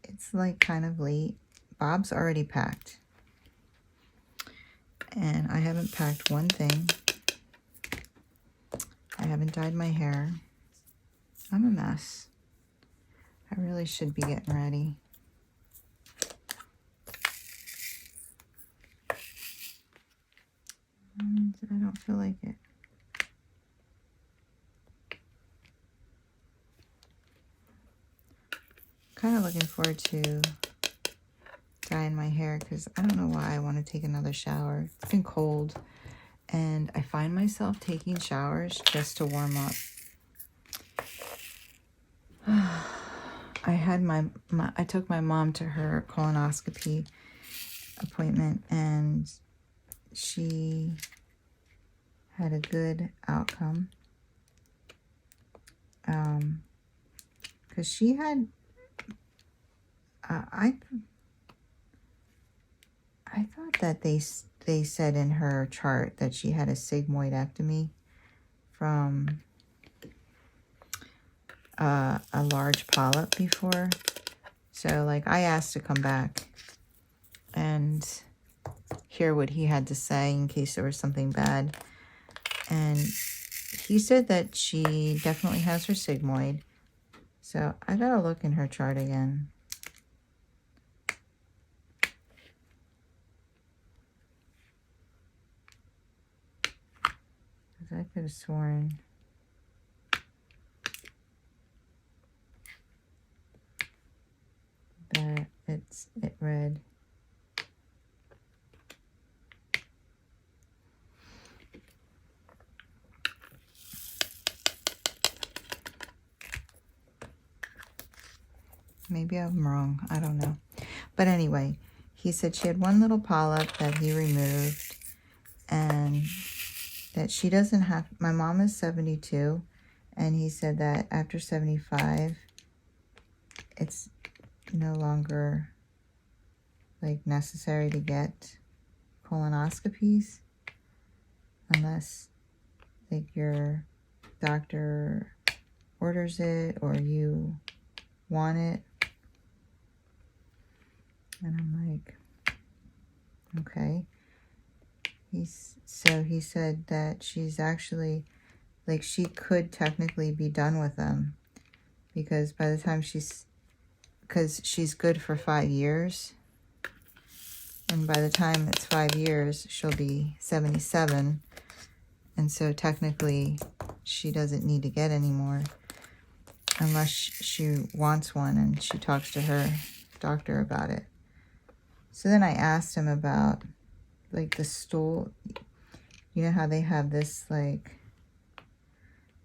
It's like kind of late. Bob's already packed. And I haven't packed one thing. I haven't dyed my hair. I'm a mess. I really should be getting ready. And I don't feel like it. Kind of looking forward to dyeing my hair because I don't know why I want to take another shower. It's been cold and I find myself taking showers just to warm up. I had I took my mom to her colonoscopy appointment and she had a good outcome. Because she had, I thought that they said in her chart that she had a sigmoidectomy from a large polyp before. So, like, I asked to come back and hear what he had to say in case there was something bad. And he said that she definitely has her sigmoid. So I gotta look in her chart again. Because I could have sworn that it read. Maybe I'm wrong. I don't know. But anyway, he said she had one little polyp that he removed and that she doesn't have. My mom is 72, and he said that after 75, it's no longer, like, necessary to get colonoscopies unless, like, your doctor orders it or you want it. And I'm like, okay. So he said that she's actually, like, she could technically be done with them because by the time because she's good for 5 years. And by the time it's 5 years, she'll be 77. And so technically she doesn't need to get any more unless she wants one and she talks to her doctor about it. So then I asked him about, like, the stool. You know how they have this, like,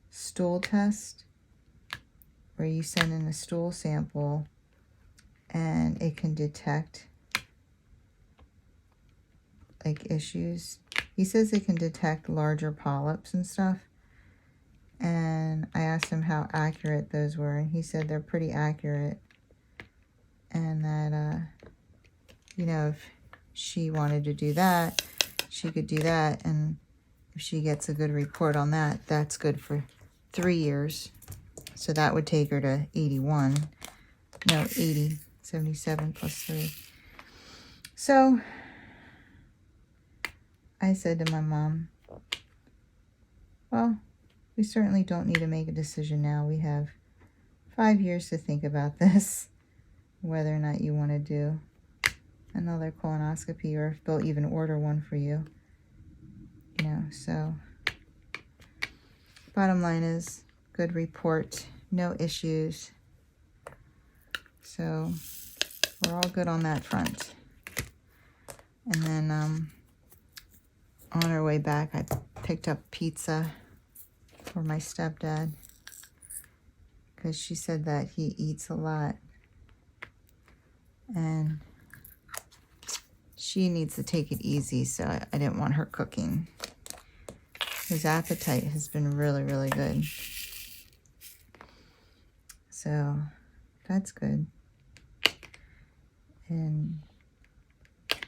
stool test where you send in a stool sample and it can detect, like, issues. He says it can detect larger polyps and stuff. And I asked him how accurate those were, and he said they're pretty accurate. And that, you know, if she wanted to do that, she could do that. And if she gets a good report on that, that's good for 3 years. So that would take her to 81. No, 80. 77 plus 3. So I said to my mom, well, we certainly don't need to make a decision now. We have 5 years to think about this, whether or not you want to do another colonoscopy or if they'll even order one for you. You know, so bottom line is good report, no issues. So we're all good on that front. And then on our way back, I picked up pizza for my stepdad because she said that he eats a lot and she needs to take it easy, so I didn't want her cooking. His appetite has been really, really good. So that's good. And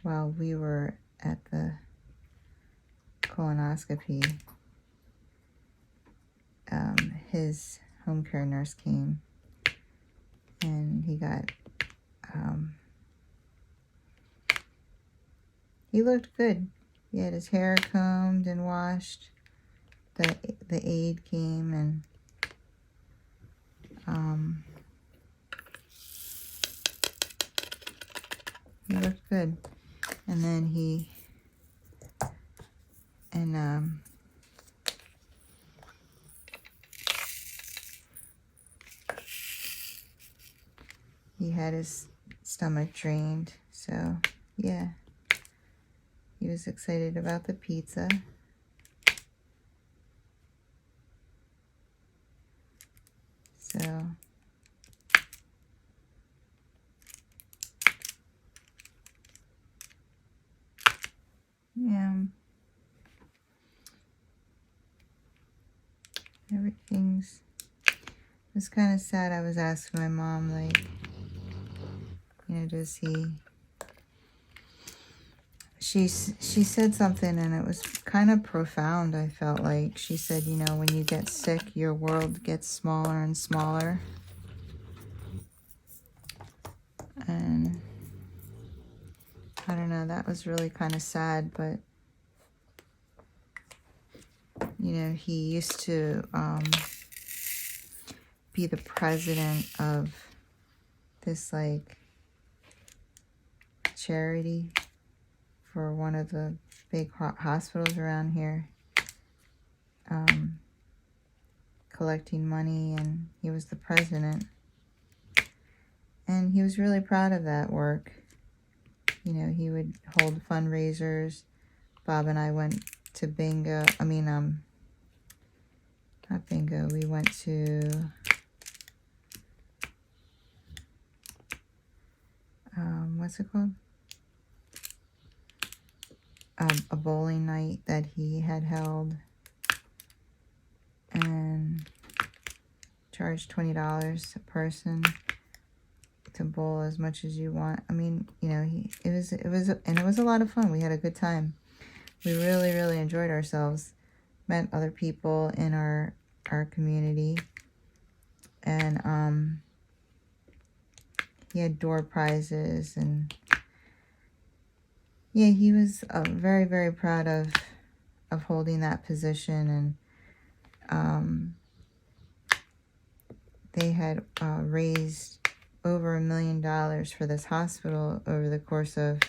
while we were at the colonoscopy, his home care nurse came and he got, he looked good. He had his hair combed and washed. The aide came and he looked good. And then he had his stomach drained. So yeah, he was excited about the pizza. So yeah, everything's, it was kind of sad. I was asking my mom, like, you know, does he, she said something and it was kind of profound. I felt like she said, you know, when you get sick, your world gets smaller and smaller. And I don't know, that was really kind of sad, but you know, he used to be the president of this like charity for one of the big hospitals around here, collecting money, and he was the president. And he was really proud of that work. You know, he would hold fundraisers. Bob and I went to bingo. I mean, not bingo. We went to what's it called? A bowling night that he had held, and charged $20 a person to bowl as much as you want. I mean, you know, it was a lot of fun. We had a good time. We really, really enjoyed ourselves. Met other people in our community, and he had door prizes, and yeah, he was very, very proud of holding that position. And they had raised over $1 million for this hospital over the course of,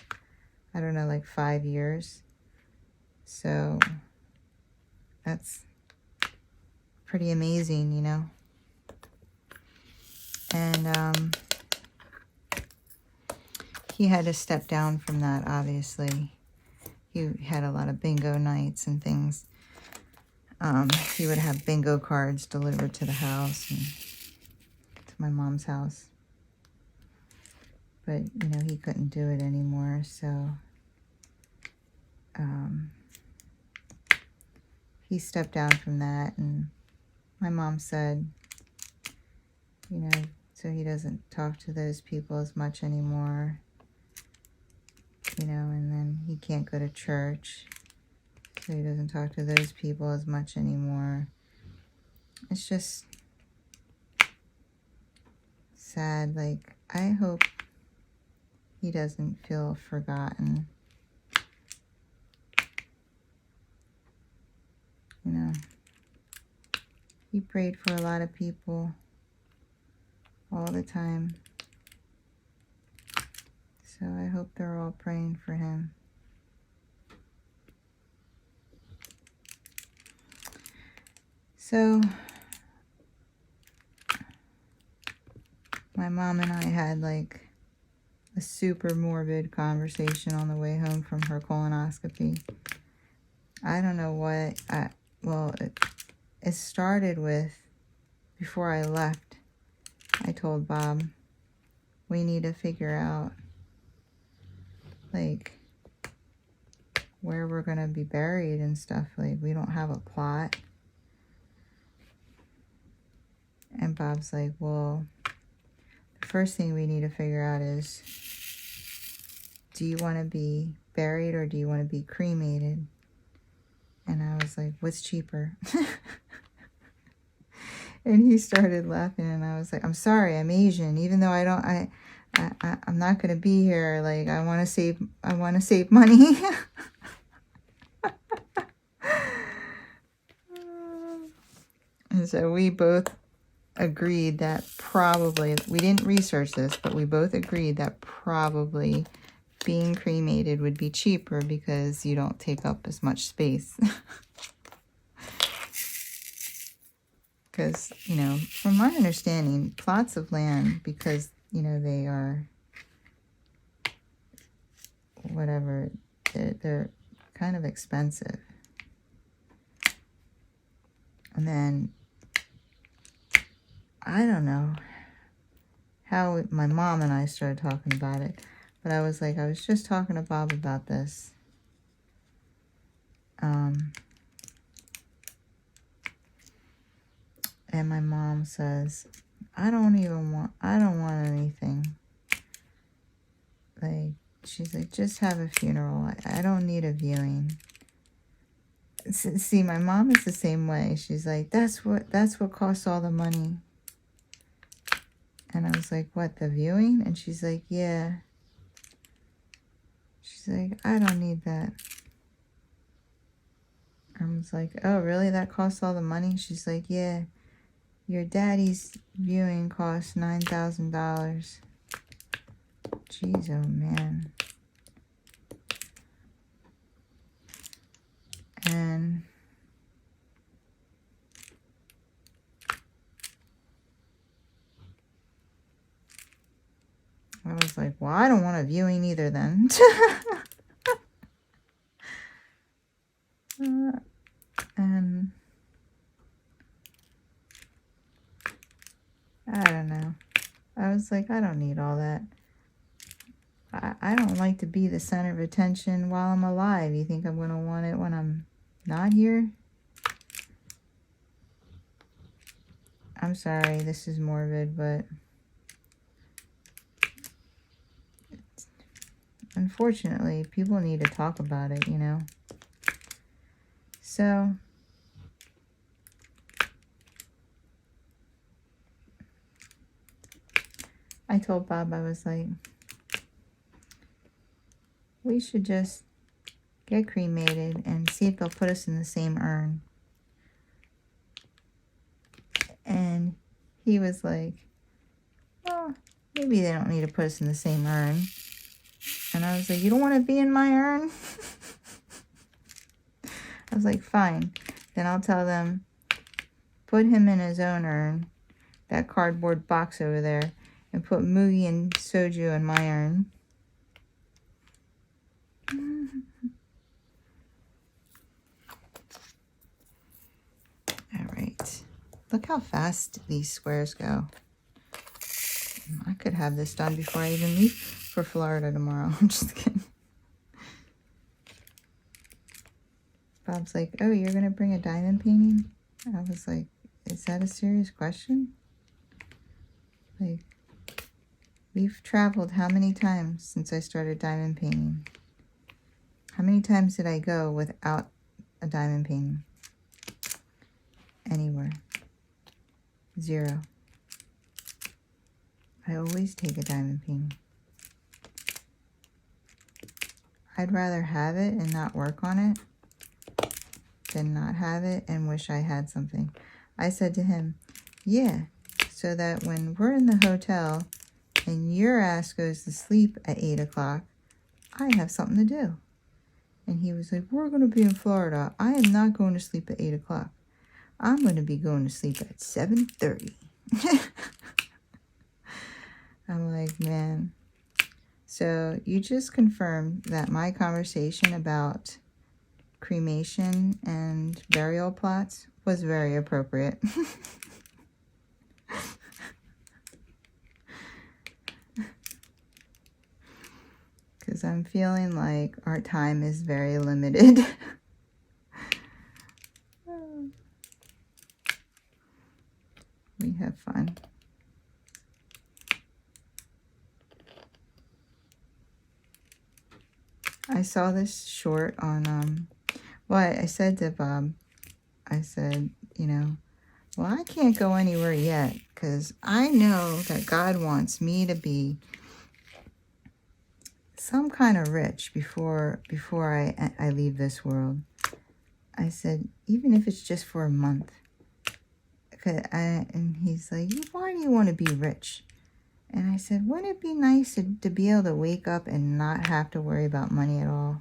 I don't know, like 5 years. So that's pretty amazing, you know. And he had to step down from that, obviously. He had a lot of bingo nights and things. He would have bingo cards delivered to the house and to my mom's house. But, you know, he couldn't do it anymore, so he stepped down from that. And my mom said, you know, so he doesn't talk to those people as much anymore. You know, and then he can't go to church. So he doesn't talk to those people as much anymore. It's just sad. Like, I hope he doesn't feel forgotten. You know, he prayed for a lot of people all the time. So I hope they're all praying for him. So my mom and I had like a super morbid conversation on the way home from her colonoscopy. I don't know what, it started with, before I left, I told Bob, we need to figure out, like, where we're going to be buried and stuff. Like, we don't have a plot. And Bob's like, well, the first thing we need to figure out is, do you want to be buried or do you want to be cremated? And I was like, what's cheaper? And he started laughing, and I was like, I'm sorry, I'm Asian. Even though I'm not gonna be here. Like, I want to save money. And so we both agreed that probably, we didn't research this, but we both agreed that probably being cremated would be cheaper because you don't take up as much space. Because, you know, from my understanding, plots of land, because, you know, they are, whatever, they're kind of expensive. And then, I don't know how my mom and I started talking about it, but I was like, I was just talking to Bob about this. And my mom says, I don't want anything. Like, she's like, just have a funeral. I don't need a viewing. See, my mom is the same way. She's like, that's what costs all the money. And I was like, what, the viewing? And she's like, yeah. She's like, I don't need that. I was like, oh, really? That costs all the money? She's like, yeah. Your daddy's viewing costs $9,000. Jeez, oh man. And I was like, well, I don't want a viewing either then. And I don't know. I was like, I don't need all that. I don't like to be the center of attention while I'm alive. You think I'm going to want it when I'm not here? I'm sorry, this is morbid, but unfortunately, people need to talk about it, you know? So, I told Bob, I was like, we should just get cremated and see if they'll put us in the same urn. And he was like, well, maybe they don't need to put us in the same urn. And I was like, you don't want to be in my urn? I was like, fine. Then I'll tell them, put him in his own urn, that cardboard box over there, and put Mugi and Soju in my urn. All right. Look how fast these squares go. I could have this done before I even leave for Florida tomorrow. I'm just kidding. Bob's like, oh, you're going to bring a diamond painting? I was like, is that a serious question? Like, we've traveled how many times since I started diamond painting? How many times did I go without a diamond painting. Anywhere. 0. I always take a diamond painting. I'd rather have it and not work on it than not have it and wish I had something. I said to him, yeah, so that when we're in the hotel and your ass goes to sleep at 8 o'clock, I have something to do. And he was like, we're going to be in Florida. I am not going to sleep at 8 o'clock. I'm going to be going to sleep at 7:30. I'm like, man. So you just confirmed that my conversation about cremation and burial plots was very appropriate. Because I'm feeling like our time is very limited. We have fun. I saw this short on, well, I said to Bob, I said, you know, well, I can't go anywhere yet because I know that God wants me to be some kind of rich before I leave this world. I said, even if it's just for a month. And he's like, why do you want to be rich? And I said, wouldn't it be nice to be able to wake up and not have to worry about money at all?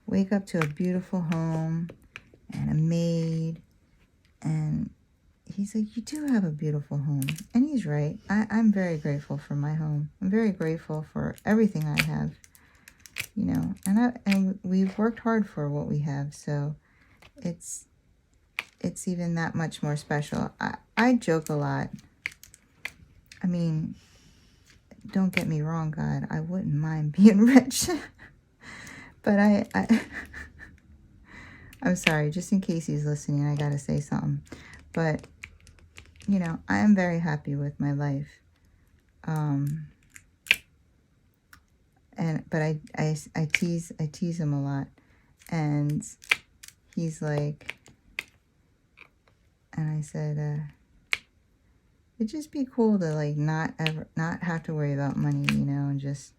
Wake up to a beautiful home and a maid. And he's like, you do have a beautiful home. And he's right. I'm very grateful for my home. I'm very grateful for everything I have. You know, and we've worked hard for what we have. So it's even that much more special. I joke a lot. I mean, don't get me wrong, God, I wouldn't mind being rich. But I'm sorry, just in case he's listening, I gotta say something. But, you know, I am very happy with my life. But I tease him a lot. And he's like, and I said, it'd just be cool to like not have to worry about money, you know, and just,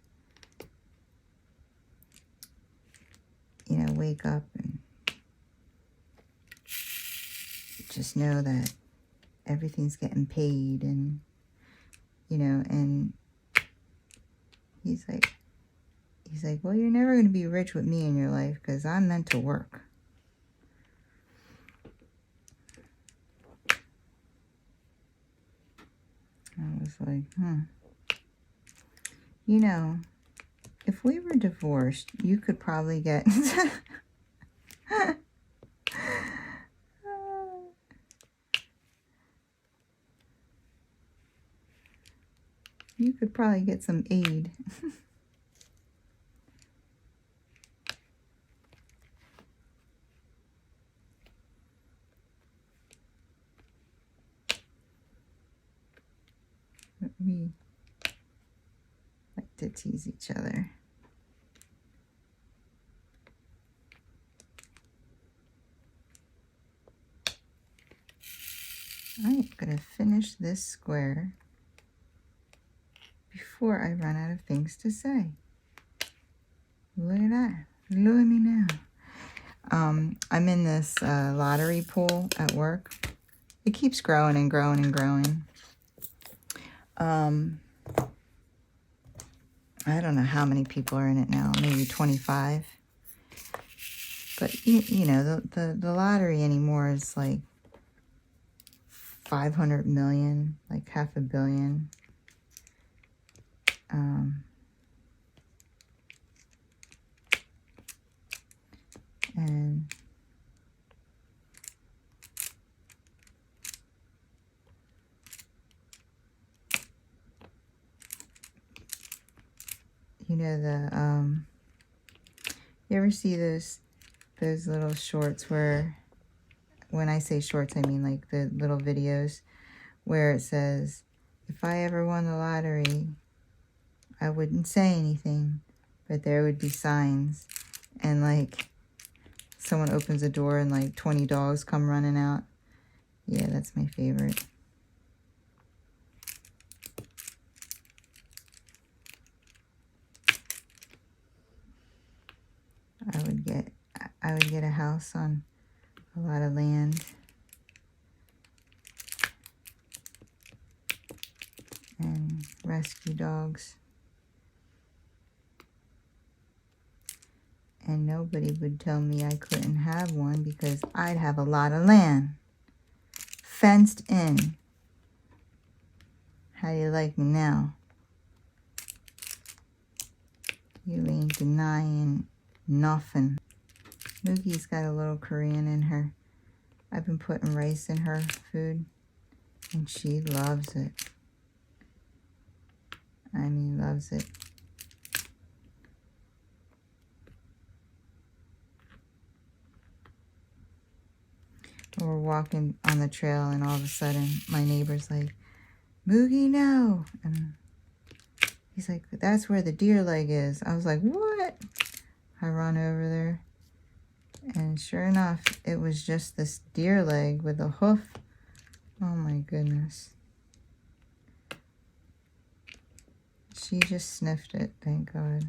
you know, wake up and just know that everything's getting paid. And, you know, and he's like, well, you're never going to be rich with me in your life because I'm meant to work. I was like, you know, if we were divorced, you could probably get you could probably get some aid. But we like to tease each other. I'm going to finish this square before I run out of things to say. Look at that. Look at me now. I'm in this lottery pool at work. It keeps growing and growing and growing. I don't know how many people are in it now, maybe 25. But, you know, the lottery anymore is like 500 million, like $500 million. And you know, you ever see those little shorts where, when I say shorts, I mean like the little videos where it says, if I ever won the lottery, I wouldn't say anything, but there would be signs. And like someone opens a door and like 20 dogs come running out. Yeah, that's my favorite. I would get a house on a lot of land. And rescue dogs. And nobody would tell me I couldn't have one because I'd have a lot of land. Fenced in. How you like me now? You ain't denying nothing. Mugi's got a little Korean in her. I've been putting rice in her food, and she loves it. I mean, loves it. We're walking on the trail, and all of a sudden, my neighbor's like, Mugi, no. And he's like, that's where the deer leg is. I was like, what? I run over there. And sure enough, it was just this deer leg with a hoof. Oh my goodness. She just sniffed it, thank God.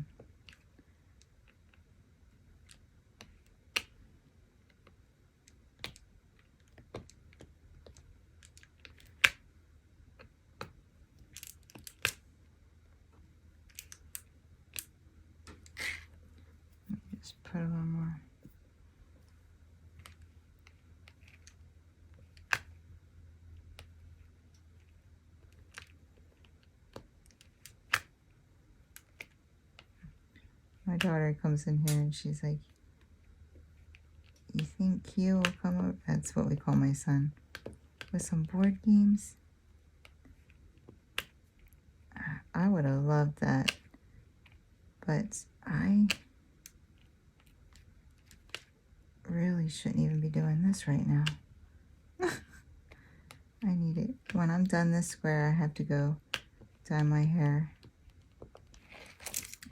Let me just put a little more. My daughter comes in here and she's like, you think Q will come up? That's what we call my son. With some board games? I would have loved that. But I really shouldn't even be doing this right now. I need it. When I'm done this square, I have to go dye my hair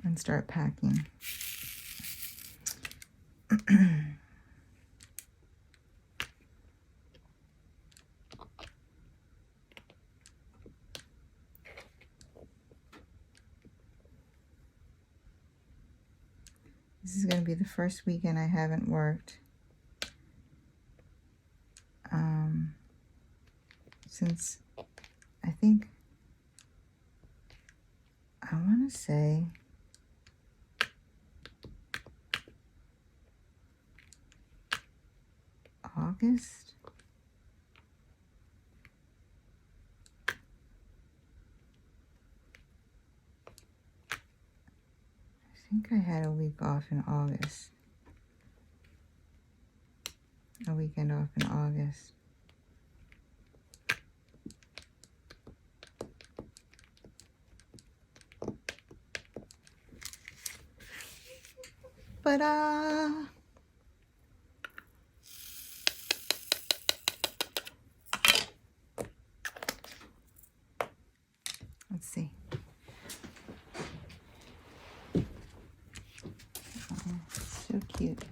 and start packing. This is going to be the first weekend I haven't worked since I think, I want to say August. I think I had a week off in August. A weekend off in August. But let's see. So cute.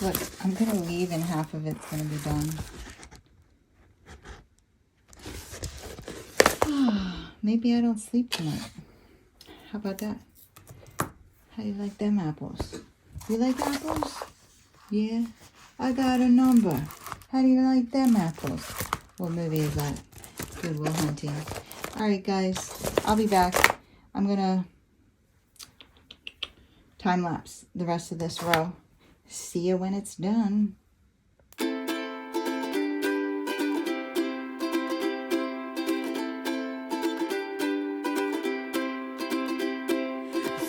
Look, I'm gonna leave and half of it's gonna be done. Maybe I don't sleep tonight. How about that? How do you like them apples? You like apples? Yeah? I got a number. How do you like them apples? What movie is that? Good Will Hunting. Alright guys, I'll be back. I'm gonna time lapse the rest of this row. See you when it's done.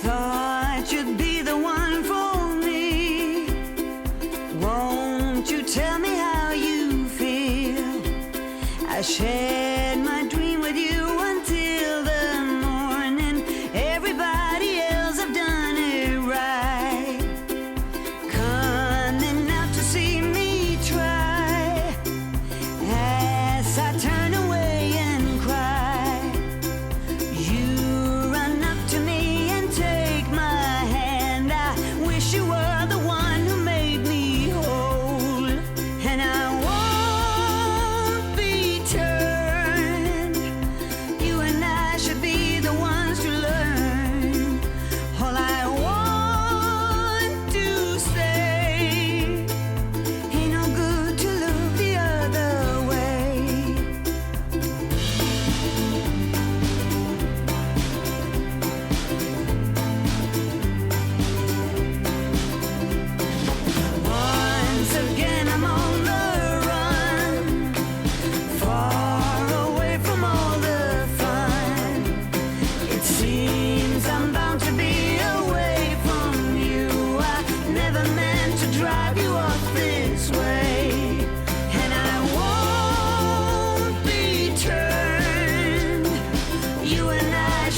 Thought you'd be the one for me. Won't you tell me how you feel? I shared my dream with you until the morning. Everybody else have done it right. Coming out to see me try. As I turn away and cry, you run up to me and take my hand. I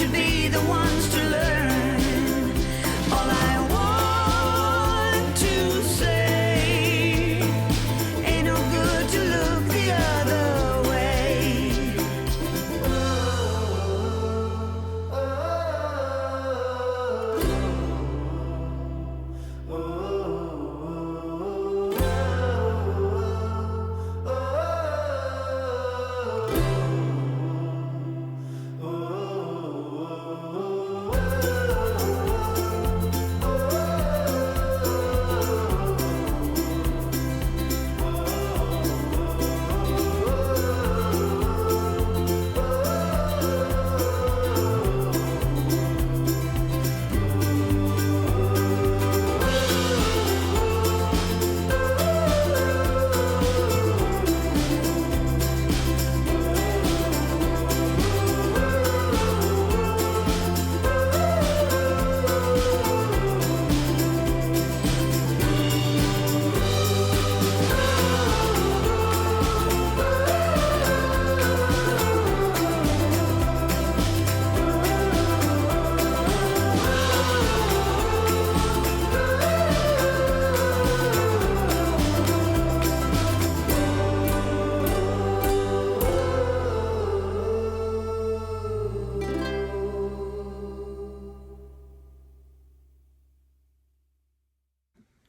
should be the ones to learn. All I want to say, ain't no good to look the other way.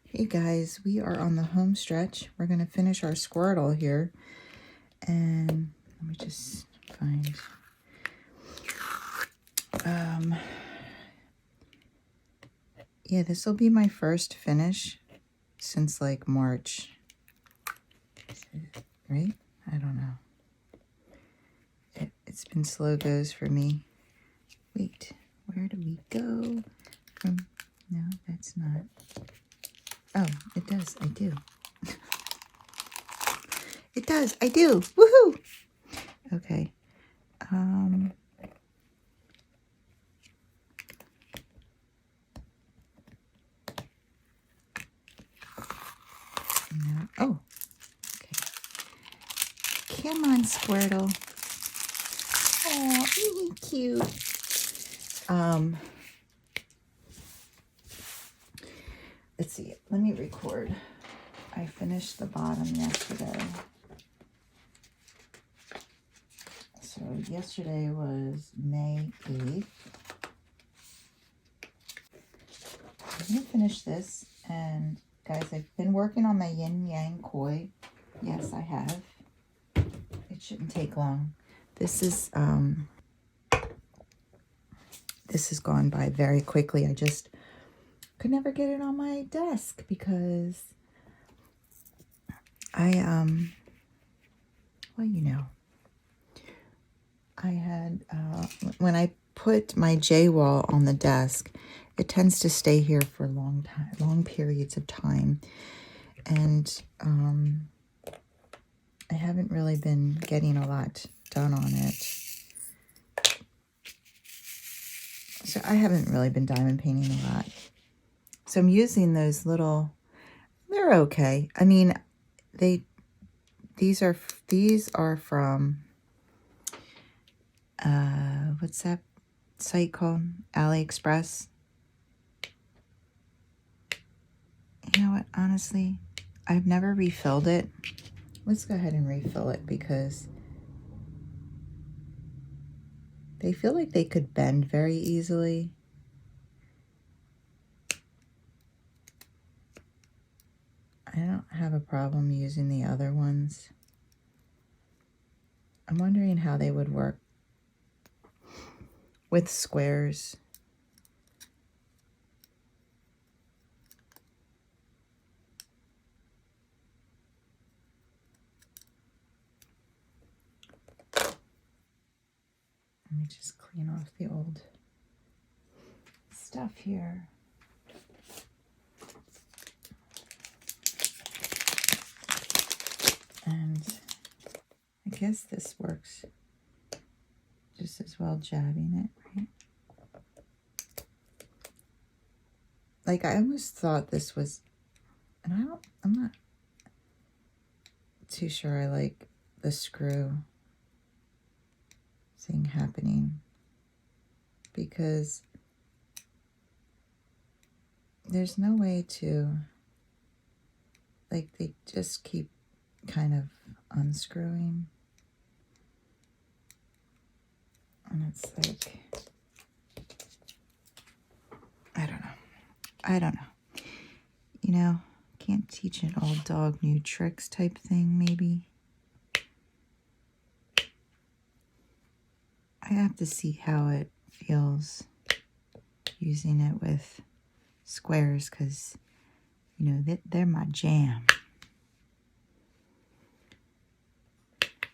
Hey guys, we are on the home stretch. We're going to finish our Squirtle here. And let me just find... yeah, this will be my first finish since like March. Right? I don't know. It's been slow goes for me. Wait, where do we go from... No, that's not... Oh, it does. I do. It does. I do. Woohoo! Okay. No. Oh. Okay. Come on, Squirtle. Oh, isn't he cute? Let's see. Let me record. I finished the bottom yesterday. So yesterday was May 8th. I'm going to finish this. And guys, I've been working on my yin yang koi. Yes, I have. It shouldn't take long. This has gone by very quickly. I just could never get it on my desk because well, you know, I had, when I put my J-wall on the desk, it tends to stay here for long periods of time. And I haven't really been getting a lot done on it. So I haven't really been diamond painting a lot. So I'm using those little, they're okay. I mean, these are from, what's that site called? AliExpress. You know what, honestly, I've never refilled it. Let's go ahead and refill it because they feel like they could bend very easily. I don't have a problem using the other ones. I'm wondering how they would work with squares. Let me just clean off the old stuff here. And I guess this works just as well jabbing it, right? Like I almost thought this was, and I'm not too sure I like the screw thing happening. because there's no way to, like, they just keep kind of unscrewing. And it's like, I don't know. You know, can't teach an old dog new tricks type thing, maybe. I have to see how it feels using it with squares, because, you know, they're my jam.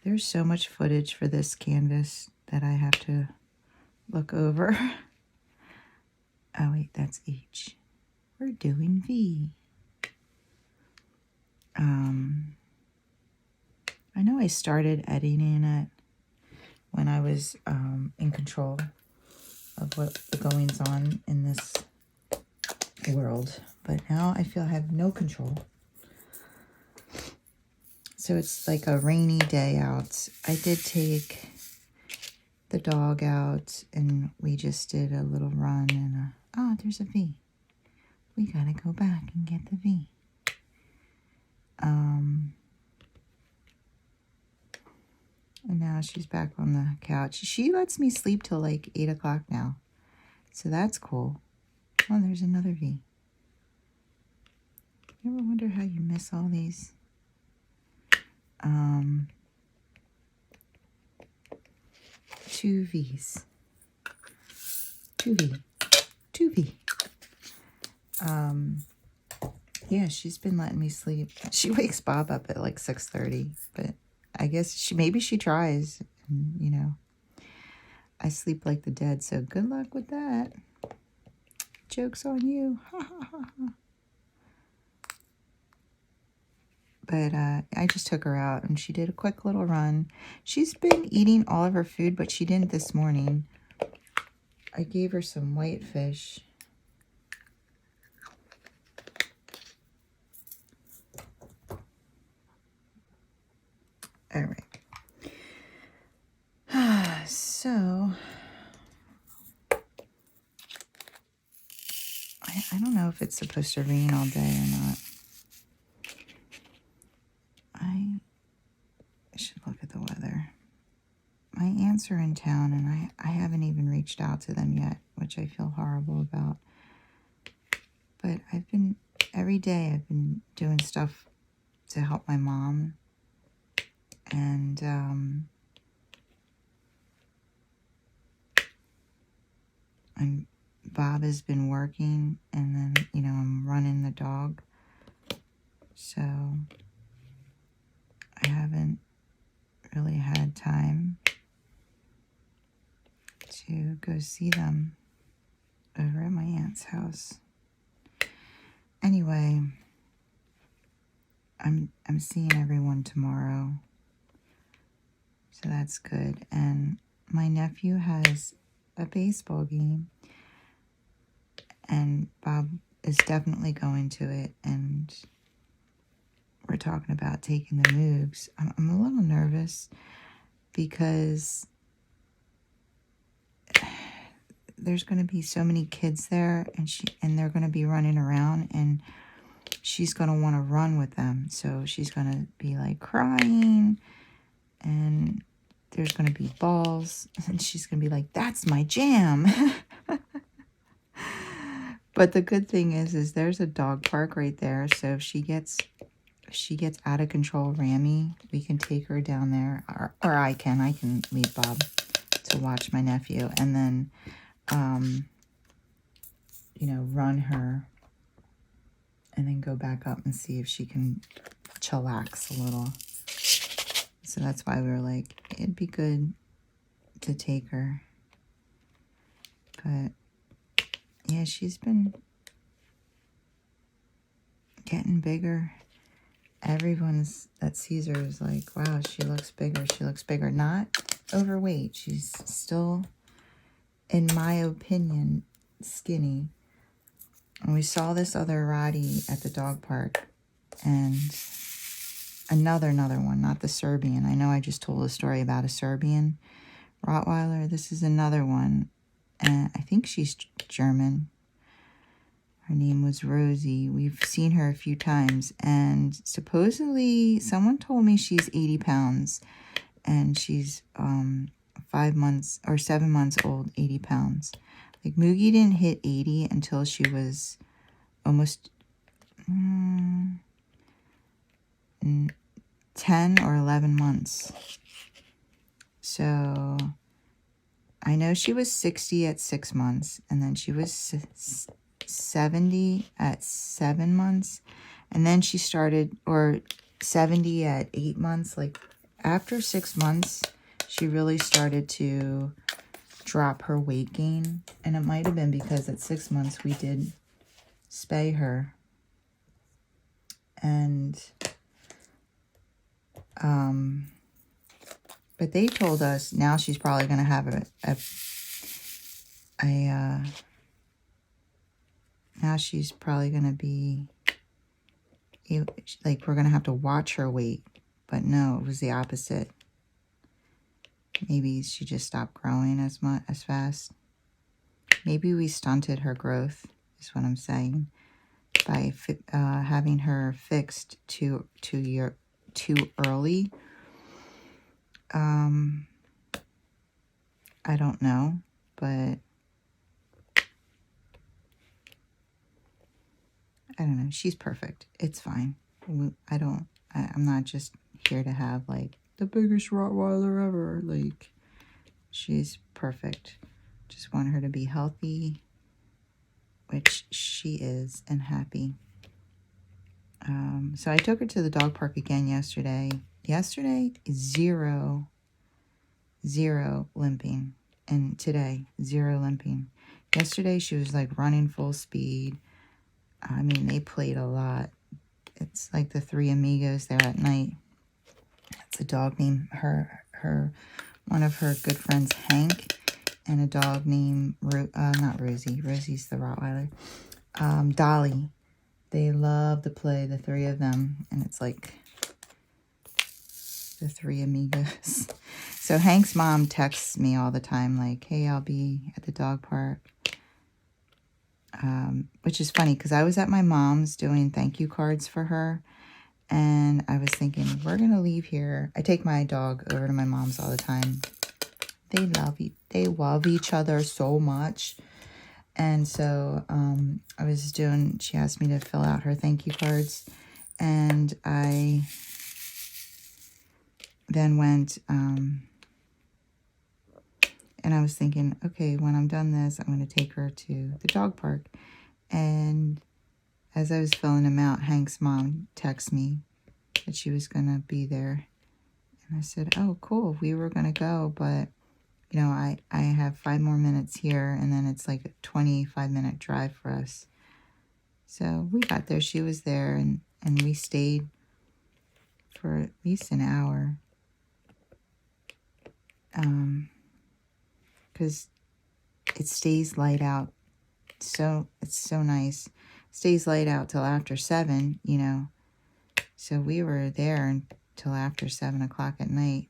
There's so much footage for this canvas that I have to look over. Oh, wait, that's H. We're doing V. I know I started editing it when I was in control of what the goings on in this world, but now I feel I have no control. So it's like a rainy day out. I did take the dog out and we just did a little run and oh, there's a V. We gotta go back and get the V. And now she's back on the couch. She lets me sleep till like 8 o'clock now. So that's cool. Oh, there's another V. You ever wonder how you miss all these? 2 V's. 2V. 2V. Yeah, she's been letting me sleep. She wakes Bob up at like 6:30, but I guess maybe she tries, and, you know, I sleep like the dead, so good luck with that. Joke's on you. But I just took her out and she did a quick little run. She's been eating all of her food, but she didn't this morning. I gave her some whitefish. All right. So, I don't know if it's supposed to rain all day or not. I should look at the weather. My aunts are in town and I haven't even reached out to them yet, which I feel horrible about. But every day I've been doing stuff to help my mom. And Bob has been working, and then, you know, I'm running the dog. So I haven't really had time to go see them over at my aunt's house. Anyway, I'm seeing everyone tomorrow. So that's good. And my nephew has a baseball game, and Bob is definitely going to it, and we're talking about taking the Moogs. I'm a little nervous because there's going to be so many kids there, and they're going to be running around, and she's going to want to run with them. So she's going to be like crying, and there's going to be balls, and she's going to be like, that's my jam. But the good thing is there's a dog park right there. So if she gets out of control, Rammy, we can take her down there, or I can leave Bob to watch my nephew, and then, you know, run her, and then go back up and see if she can chillax a little. So that's why we were like, it'd be good to take her. But yeah, she's been getting bigger. Everyone that sees her is like, wow, she looks bigger. She looks bigger. Not overweight. She's still, in my opinion, skinny. And we saw this other Rottie at the dog park, and another one, not the Serbian. I know I just told a story about a Serbian Rottweiler. This is another one, and I think she's German. Her name was Rosie. We've seen her a few times, and supposedly someone told me she's 80 pounds, and she's 5 months or 7 months old, 80 pounds. Like, Mugi didn't hit 80 until she was almost 10 or 11 months. So I know she was 60 at 6 months, and then she was 70 at 7 months, and then she started, or 70 at 8 months. Like, after 6 months, she really started to drop her weight gain, and it might have been because at 6 months we did spay her, and but they told us now she's probably going to have now she's probably going to be, like, we're going to have to watch her weight. But no, it was the opposite. Maybe she just stopped growing as fast. Maybe we stunted her growth, is what I'm saying, by having her fixed too early. I don't know, but I don't know. She's perfect. It's fine. I'm not just here to have, like, the biggest Rottweiler ever. Like, she's perfect. Just want her to be healthy, which she is, and happy. So I took her to the dog park again yesterday. Yesterday, zero limping. And today, 0 limping. Yesterday, she was, like, running full speed. I mean, they played a lot. It's like the 3 amigos there at night. It's a dog named one of her good friends, Hank, and a dog named, not Rosie. Rosie's the Rottweiler. Dolly. They love to play, the 3 of them. And it's like the 3 amigos. So Hank's mom texts me all the time, like, hey, I'll be at the dog park. Which is funny because I was at my mom's doing thank you cards for her. And I was thinking, we're going to leave here. I take my dog over to my mom's all the time. They love each other so much. And so she asked me to fill out her thank you cards. And I then went, and I was thinking, okay, when I'm done this, I'm going to take her to the dog park. And as I was filling them out, Hank's mom texted me that she was going to be there. And I said, oh, cool. We were going to go, but, you know, I have 5 more minutes here, and then it's like a 25-minute drive for us. So we got there. She was there, and we stayed for at least an hour. Because it stays light out. So it's so nice. Stays light out till after 7, you know. So we were there until after 7 o'clock at night.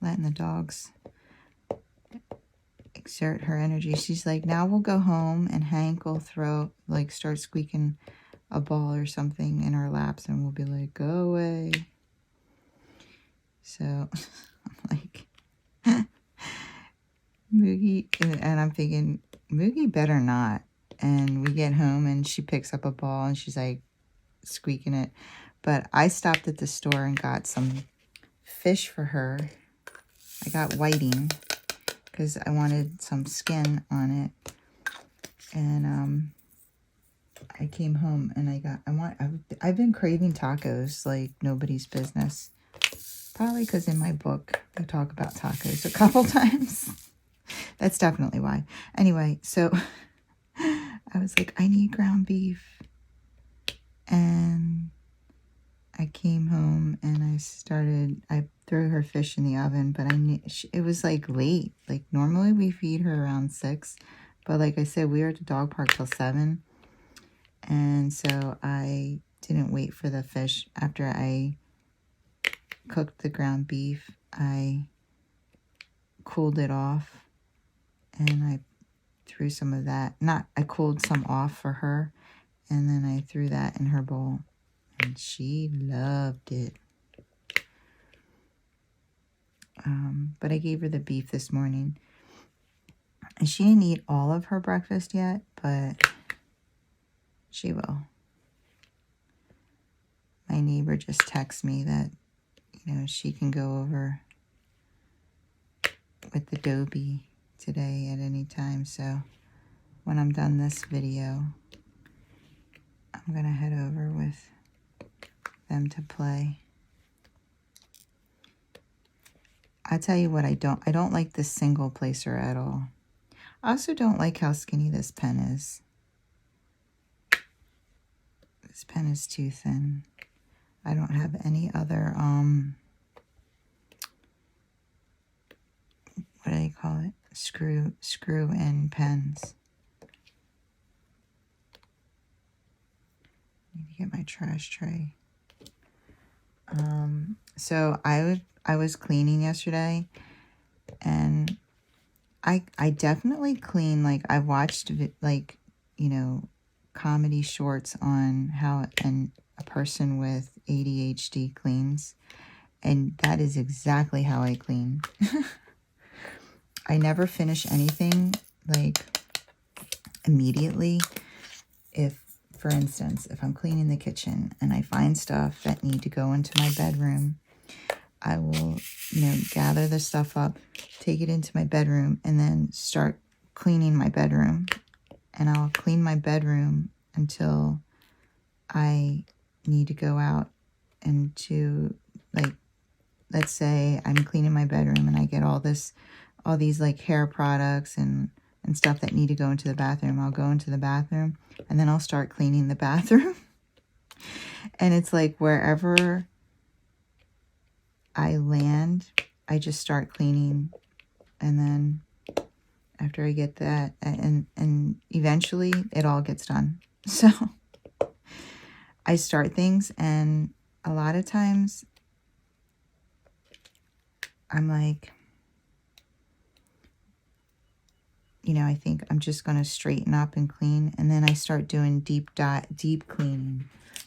Letting the dogs exert her energy. She's like, now we'll go home, and Hank will start squeaking a ball or something in our laps, and we'll be like, go away. So I'm like, Mugi, and I'm thinking, Mugi better not. And we get home, and she picks up a ball, and she's like squeaking it. But I stopped at the store and got some fish for her. I got whiting because I wanted some skin on it. And I came home and I've been craving tacos like nobody's business. Probably because in my book I talk about tacos a couple times. That's definitely why. Anyway, so I was like, I need ground beef. And I came home and I threw her fish in the oven, but it was like late. Like normally we feed her around 6, but like I said, we were at the dog park till 7. And so I didn't wait for the fish. After I cooked the ground beef, I cooled it off, and I threw some of that. I cooled some off for her, and then I threw that in her bowl, and she loved it. But I gave her the beef this morning, and she didn't eat all of her breakfast yet, but she will. My neighbor just texted me that, she can go over with the Dobie today at any time. So when I'm done this video, I'm going to head over with them to play. I tell you what, I don't like this single placer at all. I also don't like how skinny this pen is. This pen is too thin. I don't have any other, what do they call it? Screw-in pens. Need to get my trash tray. So I was cleaning yesterday, and I definitely clean, like, I watched, like, comedy shorts on how a person with ADHD cleans, and that is exactly how I clean. I never finish anything, like, immediately. If, for instance, if I'm cleaning the kitchen and I find stuff that need to go into my bedroom, I will, gather the stuff up, take it into my bedroom, and then start cleaning my bedroom. And I'll clean my bedroom until I need to go out and to, like, let's say I'm cleaning my bedroom and I get all these like hair products and stuff that need to go into the bathroom. I'll go into the bathroom and then I'll start cleaning the bathroom. And it's like wherever I land, I just start cleaning. And then after I get that, and eventually it all gets done. So I start things, and a lot of times I'm like, I think I'm just going to straighten up and clean. And then I start doing deep cleaning.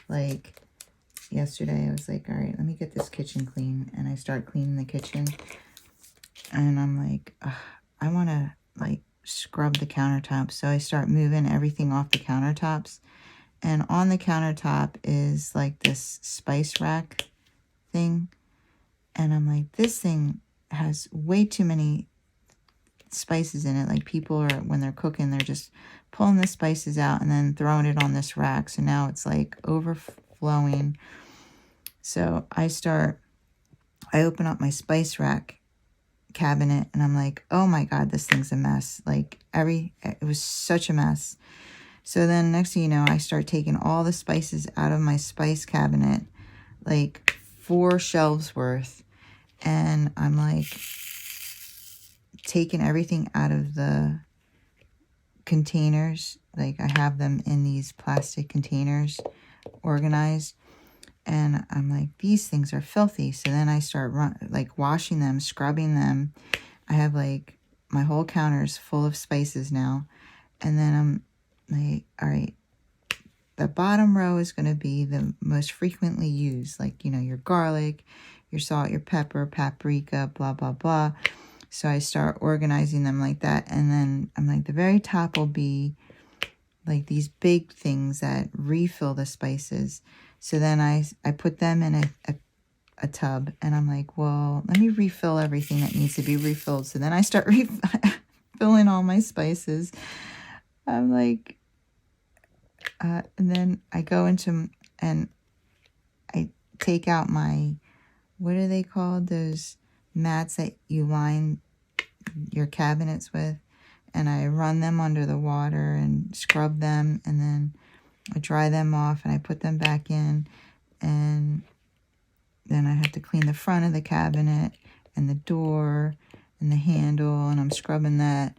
Like yesterday, I was like, all right, let me get this kitchen clean. And I start cleaning the kitchen. And I'm like, I want to, like, scrub the countertops. So I start moving everything off the countertops. And on the countertop is, like, this spice rack thing. And I'm like, this thing has way too many spices in it. Like, people are, when they're cooking, they're just pulling the spices out and then throwing it on this rack. So now it's like overflowing. So I open up my spice rack cabinet, and I'm like, oh my God, this thing's a mess. Like, it was such a mess. So then next thing you know, I start taking all the spices out of my spice cabinet, like 4 shelves worth. And I'm like taking everything out of the containers. Like, I have them in these plastic containers organized. And I'm like, these things are filthy. So then I start washing them, scrubbing them. I have, like, my whole counter's full of spices now. And then I'm like, all right, the bottom row is going to be the most frequently used. Like, your garlic, your salt, your pepper, paprika, blah, blah, blah. So I start organizing them like that. And then I'm like, the very top will be, like, these big things that refill the spices. So then I put them in a tub, and I'm like, well, let me refill everything that needs to be refilled. So then I start refilling all my spices. I'm like, and then I go into, and I take out my, what are they called? Those mats that you line your cabinets with. And I run them under the water and scrub them, and then I dry them off and I put them back in, and then I have to clean the front of the cabinet and the door and the handle, and I'm scrubbing that.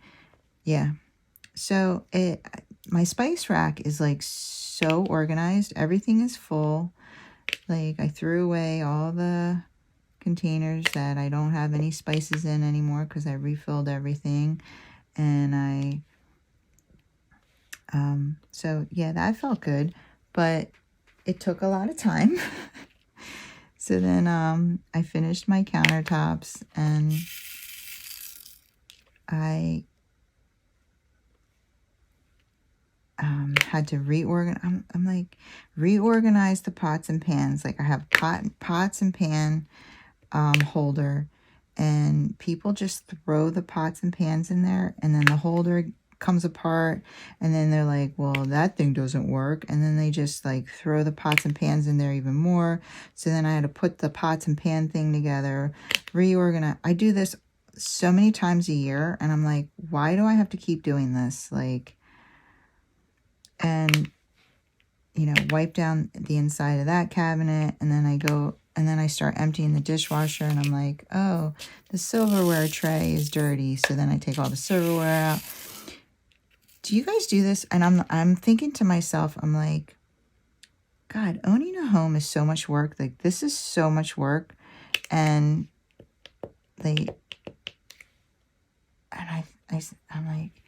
Yeah. So my spice rack is, like, so organized. Everything is full. Like, I threw away all the containers that I don't have any spices in anymore because I refilled everything. And so yeah, that felt good, but it took a lot of time. So then I finished my countertops, and I had to reorganize the pots and pans. Like I have pots and pan holder, and people just throw the pots and pans in there, and then the holder comes apart, and then they're like, well, that thing doesn't work, and then they just like throw the pots and pans in there even more. So then I had to put the pots and pan thing together, reorganize. I do this so many times a year, and I'm like, why do I have to keep doing this? Like, and you know, wipe down the inside of that cabinet, and then I start emptying the dishwasher, and I'm like, oh, the silverware tray is dirty. So then I take all the silverware out. Do you guys do this? And I'm thinking to myself, I'm like, God, owning a home is so much work. Like, this is so much work. And I'm like,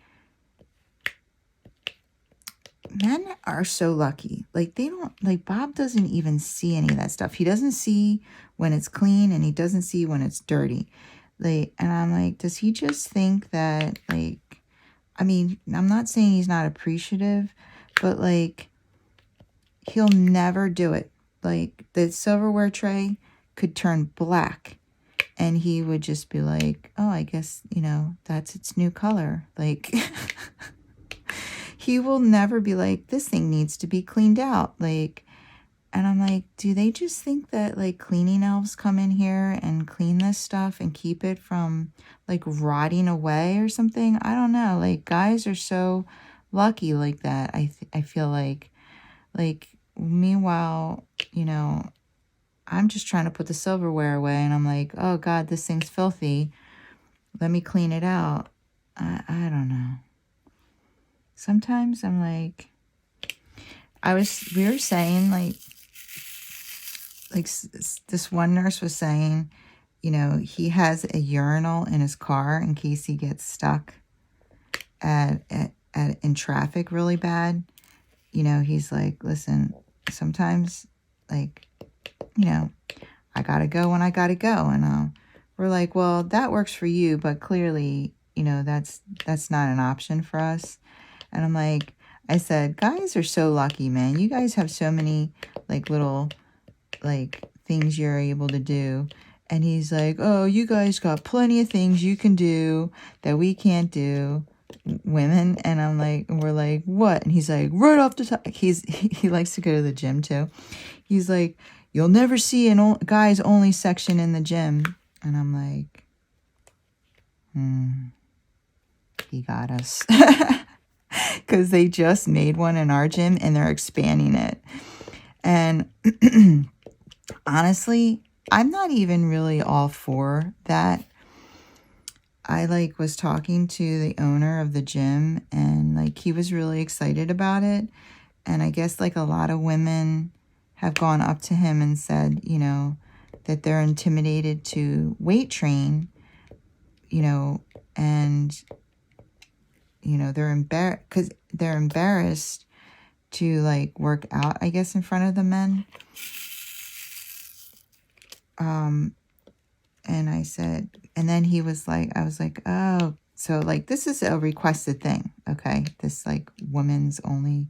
men are so lucky. Like, they don't, like, Bob doesn't even see any of that stuff. He doesn't see when it's clean, and he doesn't see when it's dirty. Like, and I'm like, does he just think that, like, I mean, I'm not saying he's not appreciative, but like, he'll never do it. Like, the silverware tray could turn black, and he would just be like, oh, I guess, you know, that's its new color. Like, he will never be like, this thing needs to be cleaned out. Like, and I'm like, do they just think that like cleaning elves come in here and clean this stuff and keep it from like rotting away or something? I don't know. Like, guys are so lucky like that. I feel like meanwhile, you know, I'm just trying to put the silverware away, and I'm like, oh God, this thing's filthy. Let me clean it out. I don't know. Sometimes I'm like, we were saying like this one nurse was saying, you know, he has a urinal in his car in case he gets stuck in traffic really bad. You know, he's like, listen, sometimes, like, you know, I gotta go when I gotta go. And we're like, well, that works for you, but clearly, you know, that's not an option for us. And I'm like, I said, guys are so lucky, man. You guys have so many like little like things you're able to do. And he's like, oh, you guys got plenty of things you can do that we can't do, women. And I'm like, we're like, what? And he's like, right off the top, he likes to go to the gym too. He's like, you'll never see an guys only section in the gym. And I'm like, he got us. Because they just made one in our gym, and they're expanding it. And honestly, I'm not even really all for that. I like was talking to the owner of the gym, and like he was really excited about it. And I guess like a lot of women have gone up to him and said, you know, that they're intimidated to weight train, you know, and you know, they're embarrassed to like work out, I guess, in front of the men. And I said, and then he was like, I was like, oh, so like this is a requested thing, okay? This like women's only,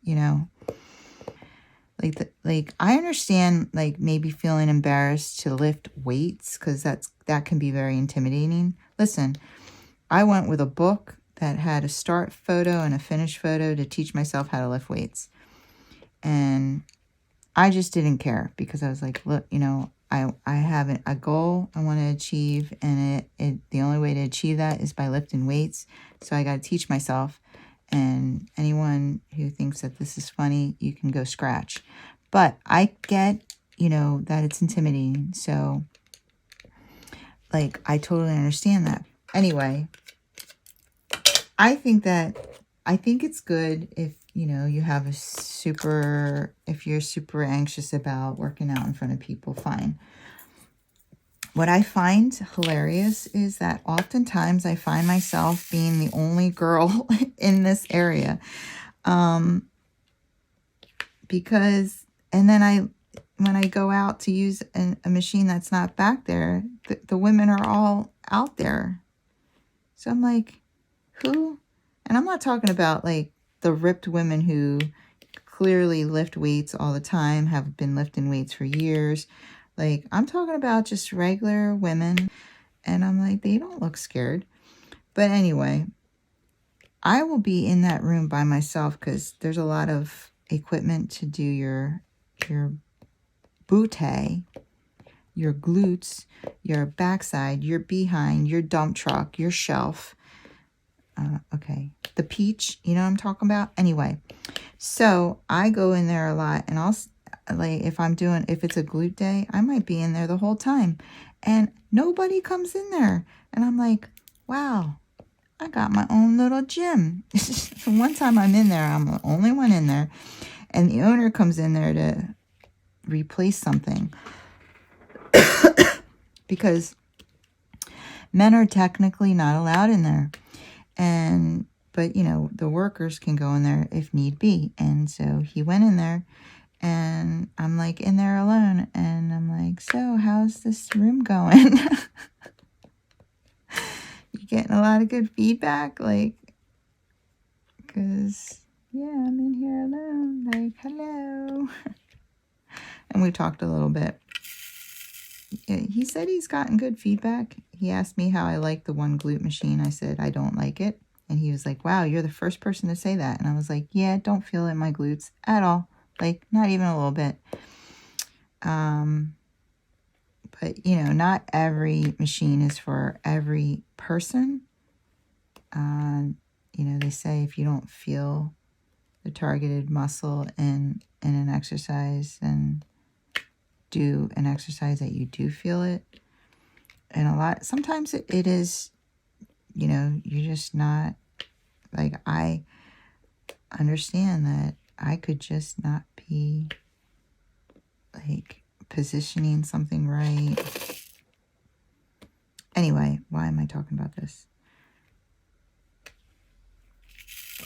you know, like I understand like maybe feeling embarrassed to lift weights, because that can be very intimidating. Listen, I went with a book that had a start photo and a finish photo to teach myself how to lift weights. And I just didn't care, because I was like, look, you know, I have a goal I want to achieve, and the only way to achieve that is by lifting weights. So I got to teach myself. And anyone who thinks that this is funny, you can go scratch. But I get, you know, that it's intimidating. So like, I totally understand that. Anyway, I think it's good if, you know, you have if you're super anxious about working out in front of people, fine. what I find hilarious is that oftentimes I find myself being the only girl in this area. Because, and then when I go out to use a machine that's not back there, the women are all out there. So I'm like, who? And I'm not talking about like the ripped women who clearly lift weights all the time, have been lifting weights for years. Like, I'm talking about just regular women. And I'm like, they don't look scared. But anyway, I will be in that room by myself because there's a lot of equipment to do your bootay, your glutes, your backside, your behind, your dump truck, your shelf. Okay, the peach, you know what I'm talking about? Anyway, so I go in there a lot, and I'll, like, if it's a glute day, I might be in there the whole time, and nobody comes in there. And I'm like, wow, I got my own little gym. One time I'm in there, I'm the only one in there, and the owner comes in there to replace something because men are technically not allowed in there. But you know, the workers can go in there if need be. And so he went in there, and I'm like in there alone, and I'm like, so how's this room going? You getting a lot of good feedback? Like, because, yeah, I'm in here alone. Like, hello. And we talked a little bit. He said he's gotten good feedback. He asked me how I like the one glute machine. I said, I don't like it. And he was like, wow, you're the first person to say that. And I was like, yeah, don't feel it in my glutes at all. Like, not even a little bit. But, you know, not every machine is for every person. You know, they say if you don't feel the targeted muscle in an exercise, then do an exercise that you do feel it. And sometimes it is, you know, you're just not, like, I understand that I could just not be, like, positioning something right. Anyway, why am I talking about this?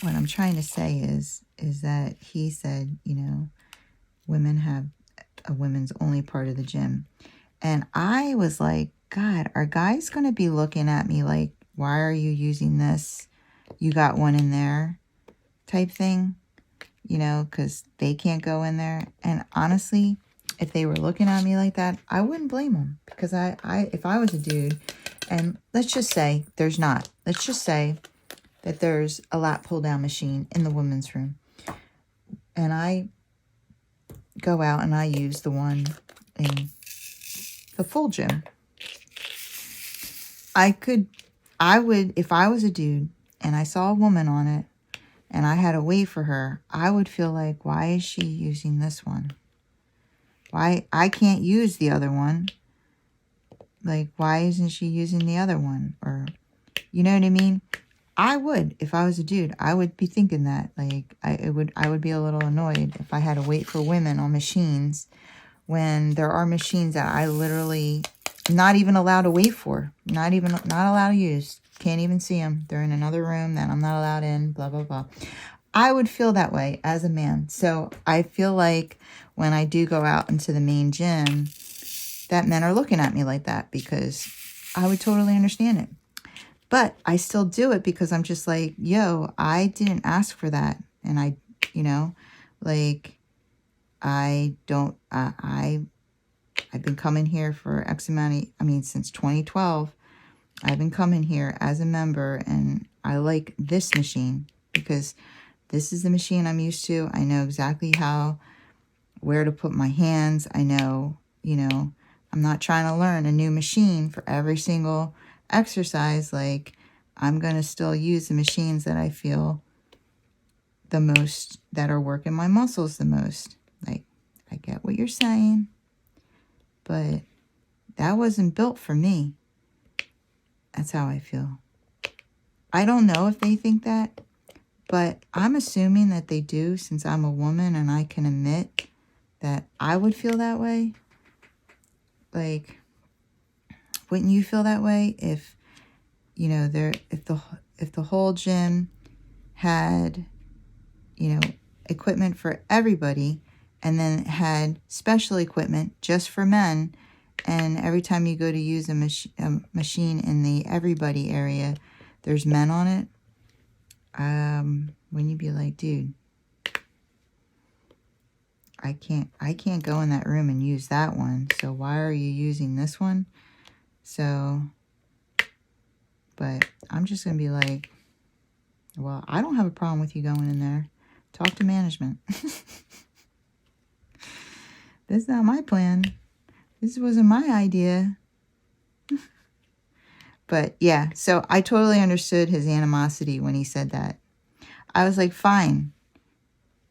What I'm trying to say is that he said, you know, women have a women's only part of the gym. And I was like, God, are guys going to be looking at me like, why are you using this? You got one in there type thing, you know, because they can't go in there. And honestly, if they were looking at me like that, I wouldn't blame them, because if I was a dude, and let's just say let's just say that there's a lat pull down machine in the women's room, and I go out and I use the one in the full gym. I would, if I was a dude and I saw a woman on it and I had to wait for her, I would feel like, why is she using this one? Why I can't use the other one? Like, why isn't she using the other one? Or, you know what I mean? I would, if I was a dude, I would be thinking that. Like, I would be a little annoyed if I had to wait for women on machines when there are machines that I literally not even allowed to wait for. Not allowed to use. Can't even see them. They're in another room that I'm not allowed in, blah, blah, blah. I would feel that way as a man. So I feel like when I do go out into the main gym, that men are looking at me like that, because I would totally understand it. But I still do it because I'm just like, yo, I didn't ask for that. And I, you know, like, I've been coming here for X amount of, since 2012, I've been coming here as a member, and I like this machine because this is the machine I'm used to. I know exactly where to put my hands. I know, you know, I'm not trying to learn a new machine for every single exercise. Like, I'm going to still use the machines that I feel the most, that are working my muscles the most. Like, I get what you're saying, but that wasn't built for me. That's how I feel. I don't know if they think that, but I'm assuming that they do, since I'm a woman and I can admit that I would feel that way. Like, wouldn't you feel that way if, you know, if the whole gym had, you know, equipment for everybody, and then had special equipment just for men, and every time you go to use a machine in the everybody area, there's men on it? Wouldn't you be like, dude, I can't go in that room and use that one, so why are you using this one? So, but I'm just gonna be like, well, I don't have a problem with you going in there. Talk to management. That's not my plan. This wasn't my idea. But yeah, so I totally understood his animosity when he said that. I was like, fine.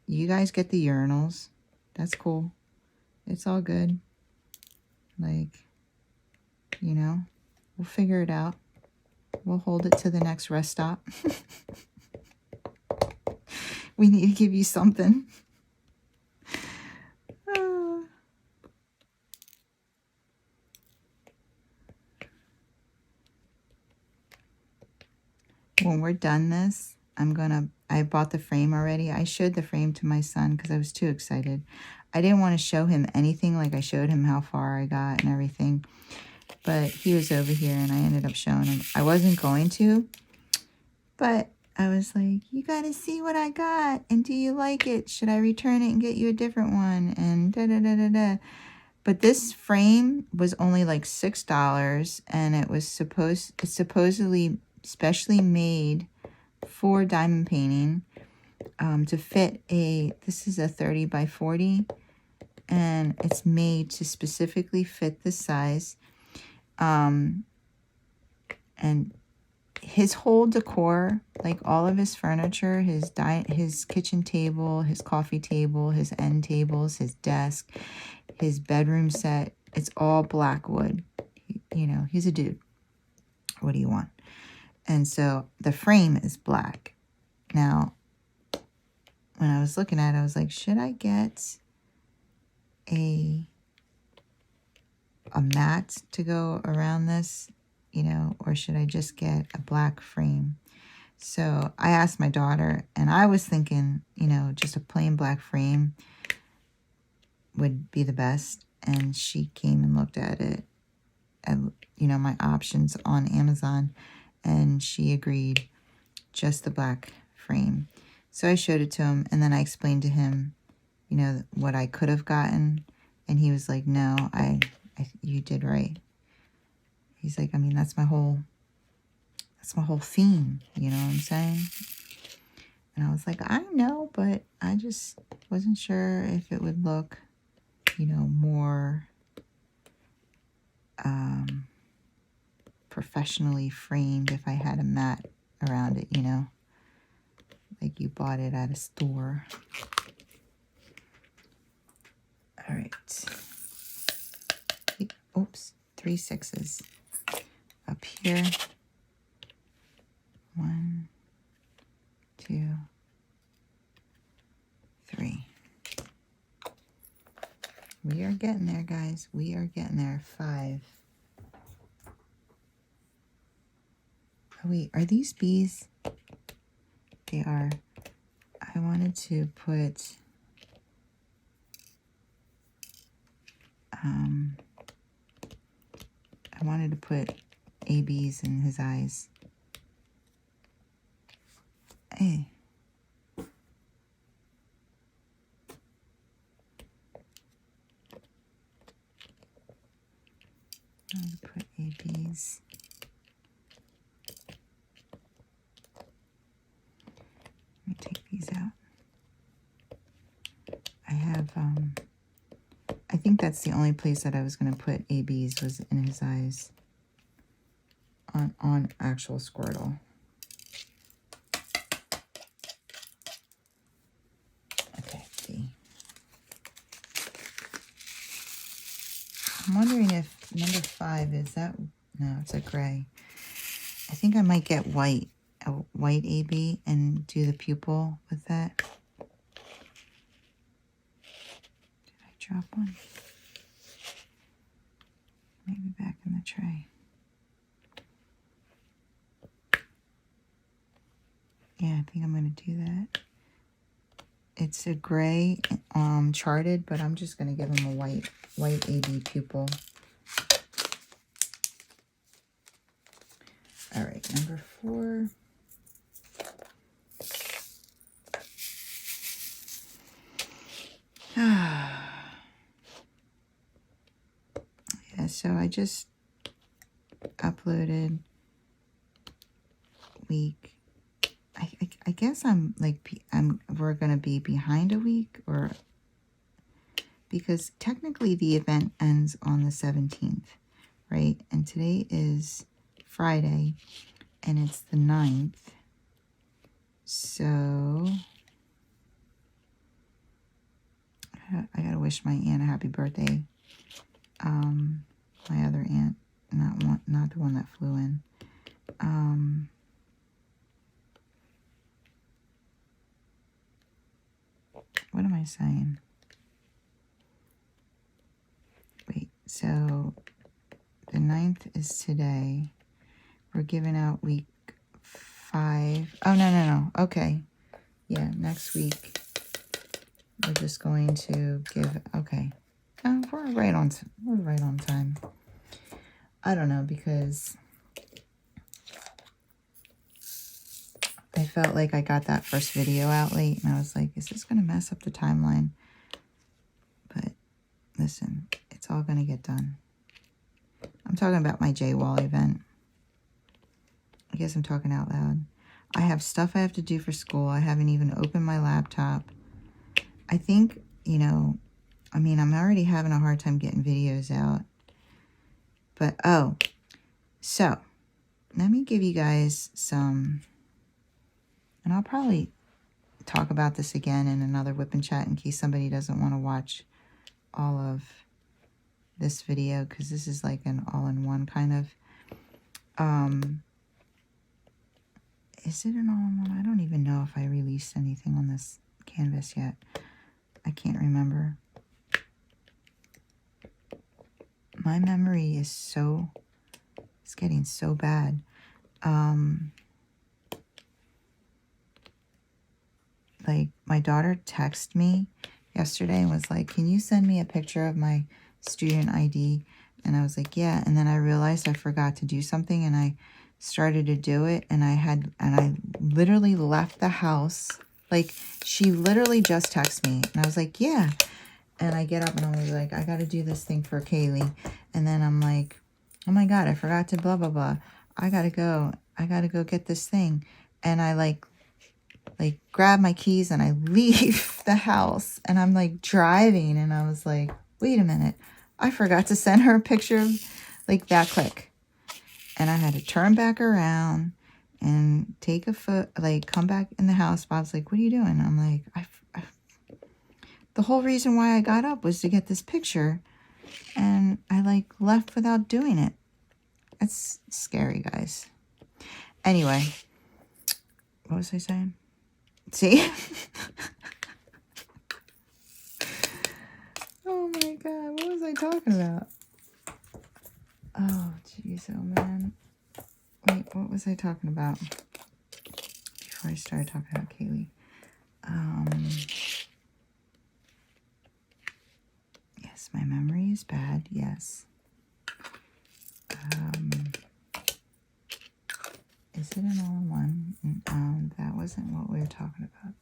You guys get the urinals. That's cool. It's all good. Like, you know, we'll figure it out. We'll hold it to the next rest stop. We need to give you something. When we're done this, I bought the frame already. I showed the frame to my son because I was too excited. I didn't want to show him anything, like I showed him how far I got and everything. But he was over here and I ended up showing him. I wasn't going to, but I was like, you got to see what I got. And do you like it? Should I return it and get you a different one? And da-da-da-da-da. But this frame was only like $6, and it was supposedly specially made for diamond painting, to fit this is a 30 by 40, and it's made to specifically fit this size. And his whole decor, like all of his furniture, his kitchen table, his coffee table, his end tables, his desk, his bedroom set, it's all black wood. You know, he's a dude. What do you want? And so the frame is black. Now, when I was looking at it, I was like, should I get a mat to go around this, you know, or should I just get a black frame? So I asked my daughter, and I was thinking, you know, just a plain black frame would be the best. And she came and looked at it, and, you know, my options on Amazon, and she agreed, just the black frame. So I showed it to him, and then I explained to him, you know, what I could have gotten, and he was like, no, you did right. He's like, I mean, that's my whole theme, you know what I'm saying? And I was like, I know, but I just wasn't sure if it would look, you know, more professionally framed if I had a mat around it, you know, like you bought it at a store. All right. Oops, 3 6s up here. 1, 2, 3. We are getting there, guys. We are getting there. 5. Oh, wait, are these bees? They are. I wanted to put ABs in his eyes. Hey. I'm going to put ABs. Let me take these out. I have, I think that's the only place that I was going to put ABs was in his eyes on actual Squirtle. Okay, B. I'm wondering if number 5 is that, no, it's a gray. I think I might get a white AB and do the pupil with that. Did I drop one? Maybe back in the tray. Yeah, I think I'm going to do that. It's a gray charted, but I'm just going to give him a white AB pupil. All right, number 4. Yeah, so I just uploaded week. I guess we're going to be behind a week, or because technically the event ends on the 17th, right? And today is Friday, and it's the 9th. So I gotta wish my aunt a happy birthday. My other aunt, not the one that flew in. What am I saying? Wait, so the 9th is today. We're giving out week 5. Oh, no. Okay. Yeah, next week we're just going to give, okay. Oh, we're right on time. I don't know, because I felt like I got that first video out late, and I was like, is this going to mess up the timeline? But listen, it's all going to get done. I'm talking about my J-Wall event. I guess I'm talking out loud. I have stuff I have to do for school. I haven't even opened my laptop. I think, you know, I mean, I'm already having a hard time getting videos out. But, oh, so let me give you guys some, and I'll probably talk about this again in another Wip Chat in case somebody doesn't want to watch all of this video, because this is like an all-in-one kind of, is it an all-in-one? I don't even know if I released anything on this canvas yet. I can't remember. My memory is it's getting so bad. Like, my daughter texted me yesterday and was like, can you send me a picture of my student ID? And I was like, yeah. And then I realized I forgot to do something, and I started to do it, and I literally left the house. Like, she literally just texted me, and I was like, yeah. And I get up and I was like, I got to do this thing for Kaylee. And then I'm like, oh my God, I forgot to blah, blah, blah. I got to go get this thing. And I like grab my keys and I leave the house, and I'm like driving, and I was like, wait a minute. I forgot to send her a picture of, like, that quick. And I had to turn back around and take a foot, like, come back in the house. Bob's like, what are you doing? I'm like, the whole reason why I got up was to get this picture, and I, like, left without doing it. It's scary, guys. Anyway, what was I saying? See? Oh my God, what was I talking about? Oh, jeez, oh man. Wait, what was I talking about before I started talking about Kaylee? Yes, my memory is bad, yes. Is it an all-in-one? That wasn't what we were talking about,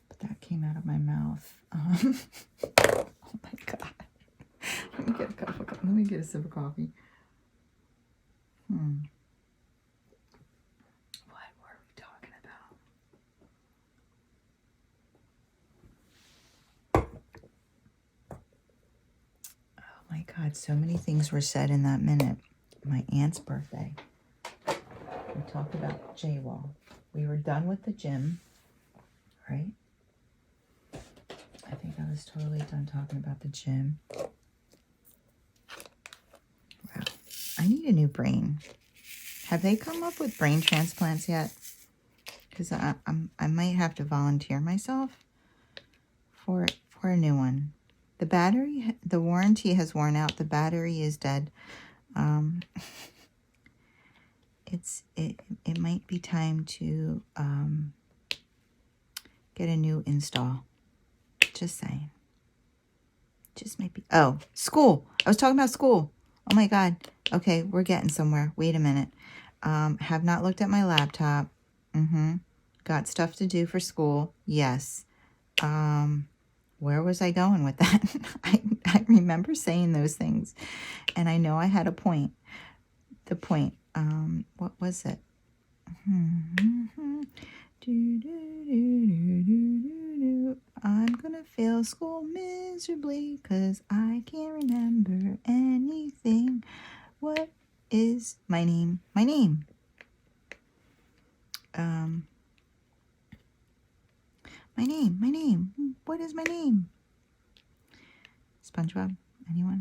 but that came out of my mouth. Oh my God. Let me get a sip of coffee. What were we talking about? Oh my God, so many things were said in that minute. My aunt's birthday. We talked about J-Wall. We were done with the gym, right? I think I was totally done talking about the gym. Wow. I need a new brain. Have they come up with brain transplants yet? Because I might have to volunteer myself for a new one. The warranty has worn out. The battery is dead. It might be time to get a new install. Just saying. Just might be. Oh, school. I was talking about school. Oh my God. Okay, we're getting somewhere. Wait a minute. Have not looked at my laptop. Got stuff to do for school. Yes. Where was I going with that? I remember saying those things, and I know I had a point. The point. What was it? I'm gonna fail school miserably because I can't remember anything. What is my name? My name. My name. What is my name? SpongeBob? Anyone?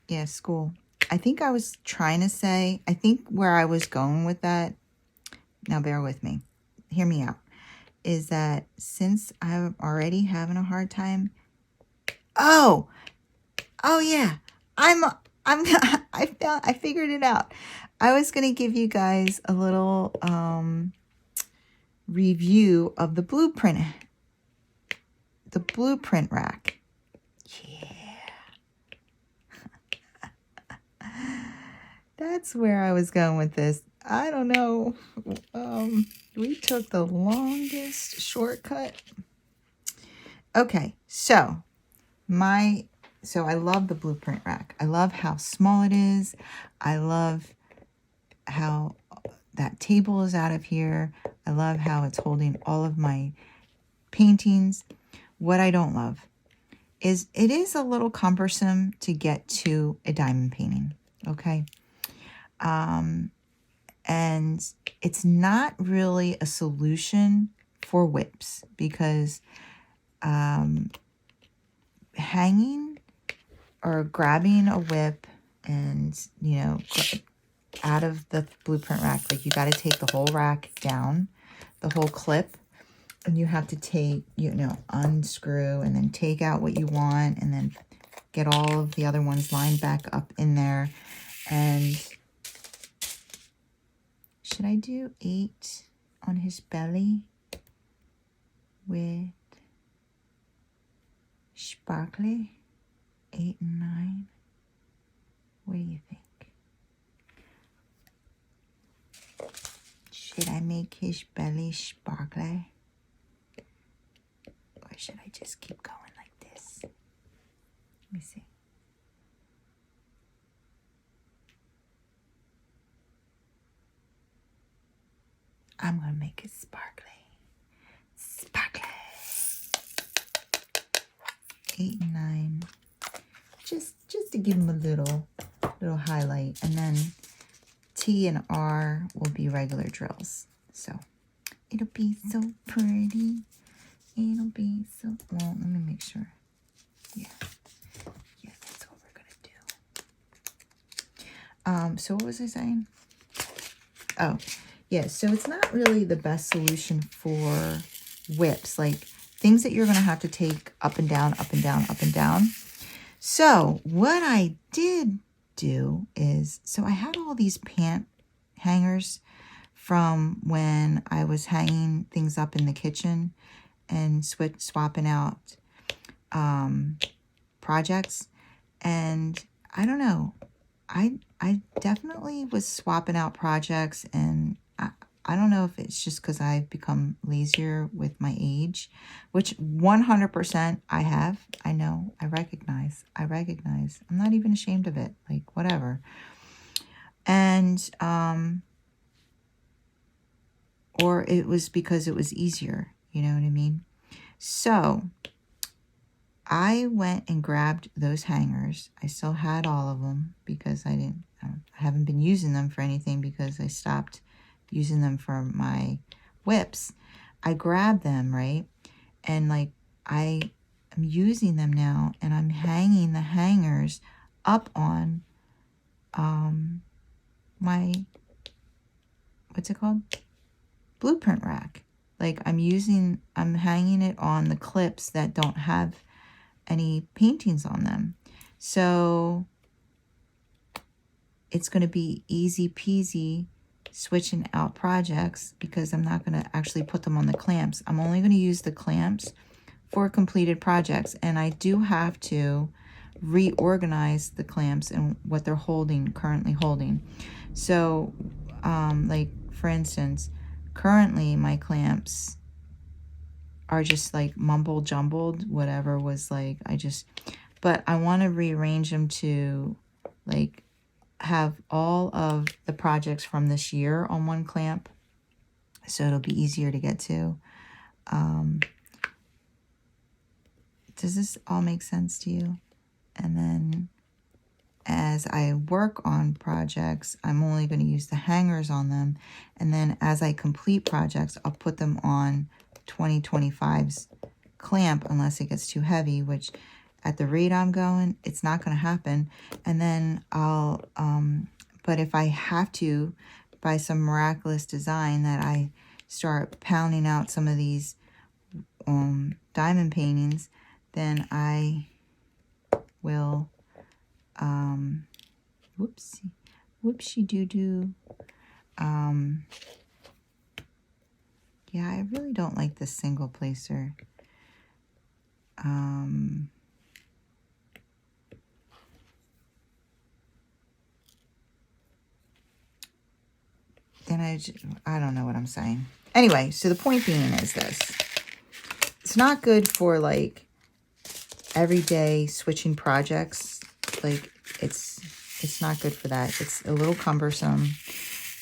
Yeah, school. I think I was trying to say, I think where I was going with that, now bear with me, hear me out, is that since I'm already having a hard time, oh yeah, I figured it out. I was going to give you guys a little review of the blueprint rack. That's where I was going with this. I don't know. We took the longest shortcut. Okay, so I love the blueprint rack. I love how small it is. I love how that table is out of here. I love how it's holding all of my paintings. What I don't love is it is a little cumbersome to get to a diamond painting. Okay. And it's not really a solution for whips because hanging or grabbing a whip and, out of the blueprint rack, like you got to take the whole rack down, the whole clip, and you have to take, unscrew and then take out what you want and then get all of the other ones lined back up in there. And should I do 8 on his belly with sparkly? 8 and 9? What do you think? Should I make his belly sparkly? Or should I just keep going like this? Let me see. I'm going to make it sparkly. Sparkly. 8 and 9. Just to give him a little highlight. And then T and R will be regular drills. So it'll be so pretty. It'll be so... Well, let me make sure. Yeah, that's what we're going to do. So what was I saying? Oh, yeah, so it's not really the best solution for whips, like things that you're going to have to take up and down, up and down, up and down. So what I did do is, so I had all these pant hangers from when I was hanging things up in the kitchen and swapping out projects. And I don't know, I definitely was swapping out projects, and I don't know if it's just because I've become lazier with my age, which 100% I have. I know, I recognize. I'm not even ashamed of it, like whatever. And, or it was because it was easier, you know what I mean? So I went and grabbed those hangers. I still had all of them because I haven't been using them for anything because I stopped using them for my whips. I grabbed them, right? And like I am using them now, and I'm hanging the hangers up on my, what's it called? Blueprint rack. Like I'm hanging it on the clips that don't have any paintings on them. So it's going to be easy peasy switching out projects because I'm not going to actually put them on the clamps. I'm only going to use the clamps for completed projects, and I do have to reorganize the clamps and what they're currently holding. So like for instance, currently my clamps are just like mumble jumbled, whatever was like, but I want to rearrange them to like have all of the projects from this year on one clamp, so it'll be easier to get to. Does this all make sense to you? And then as I work on projects, I'm only going to use the hangers on them, and then as I complete projects, I'll put them on 2025's clamp unless it gets too heavy, which at the rate I'm going, it's not going to happen. And then I'll, but if I have to, by some miraculous design, that I start pounding out some of these diamond paintings, then I will, whoopsie doo-doo. Yeah, I really don't like this single placer. Then I don't know what I'm saying. Anyway, so the point being is this. It's not good for like everyday switching projects. Like it's not good for that. It's a little cumbersome,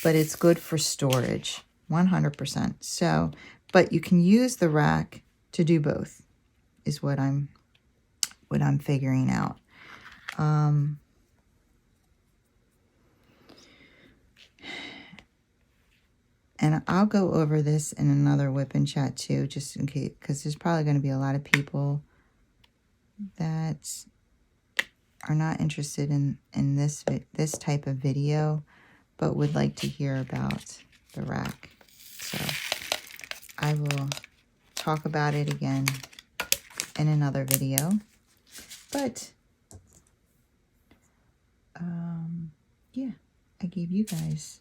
but it's good for storage, 100%. So, but you can use the rack to do both, is what I'm figuring out. And I'll go over this in another Wip Chat too, just in case, because there's probably going to be a lot of people that are not interested in this type of video, but would like to hear about the rack. So I will talk about it again in another video. But yeah, I gave you guys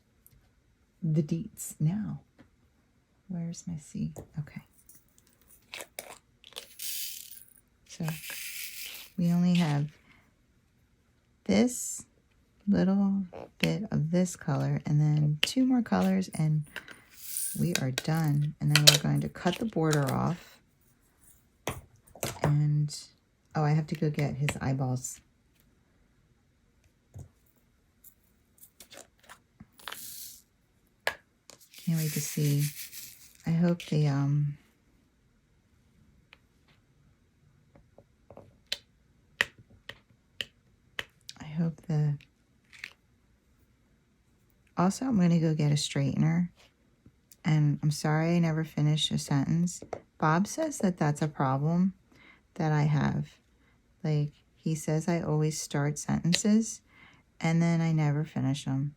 the deets. Now where's my C? Okay, so we only have this little bit of this color and then 2 more colors and we are done. And then we're going to cut the border off, and oh, I have to go get his eyeballs. Can't wait to see. I hope the also I'm going to go get a straightener, and I'm sorry I never finished a sentence. Bob says that that's a problem that I have. Like, he says I always start sentences and then I never finish them.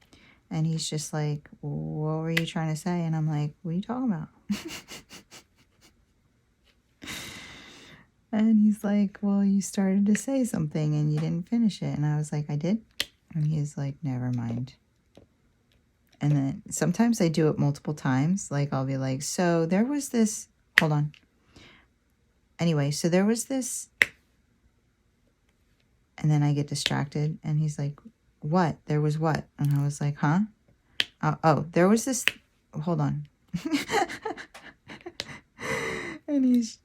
And he's just like, what were you trying to say? And I'm like, what are you talking about? And he's like, well, you started to say something and you didn't finish it. And I was like, I did? And he's like, never mind. And then sometimes I do it multiple times. Like, I'll be like, so there was this, hold on. Anyway, so there was this, and then I get distracted and he's like, what? There was what? And I was like, huh? Oh, there was this, hold on. And he's,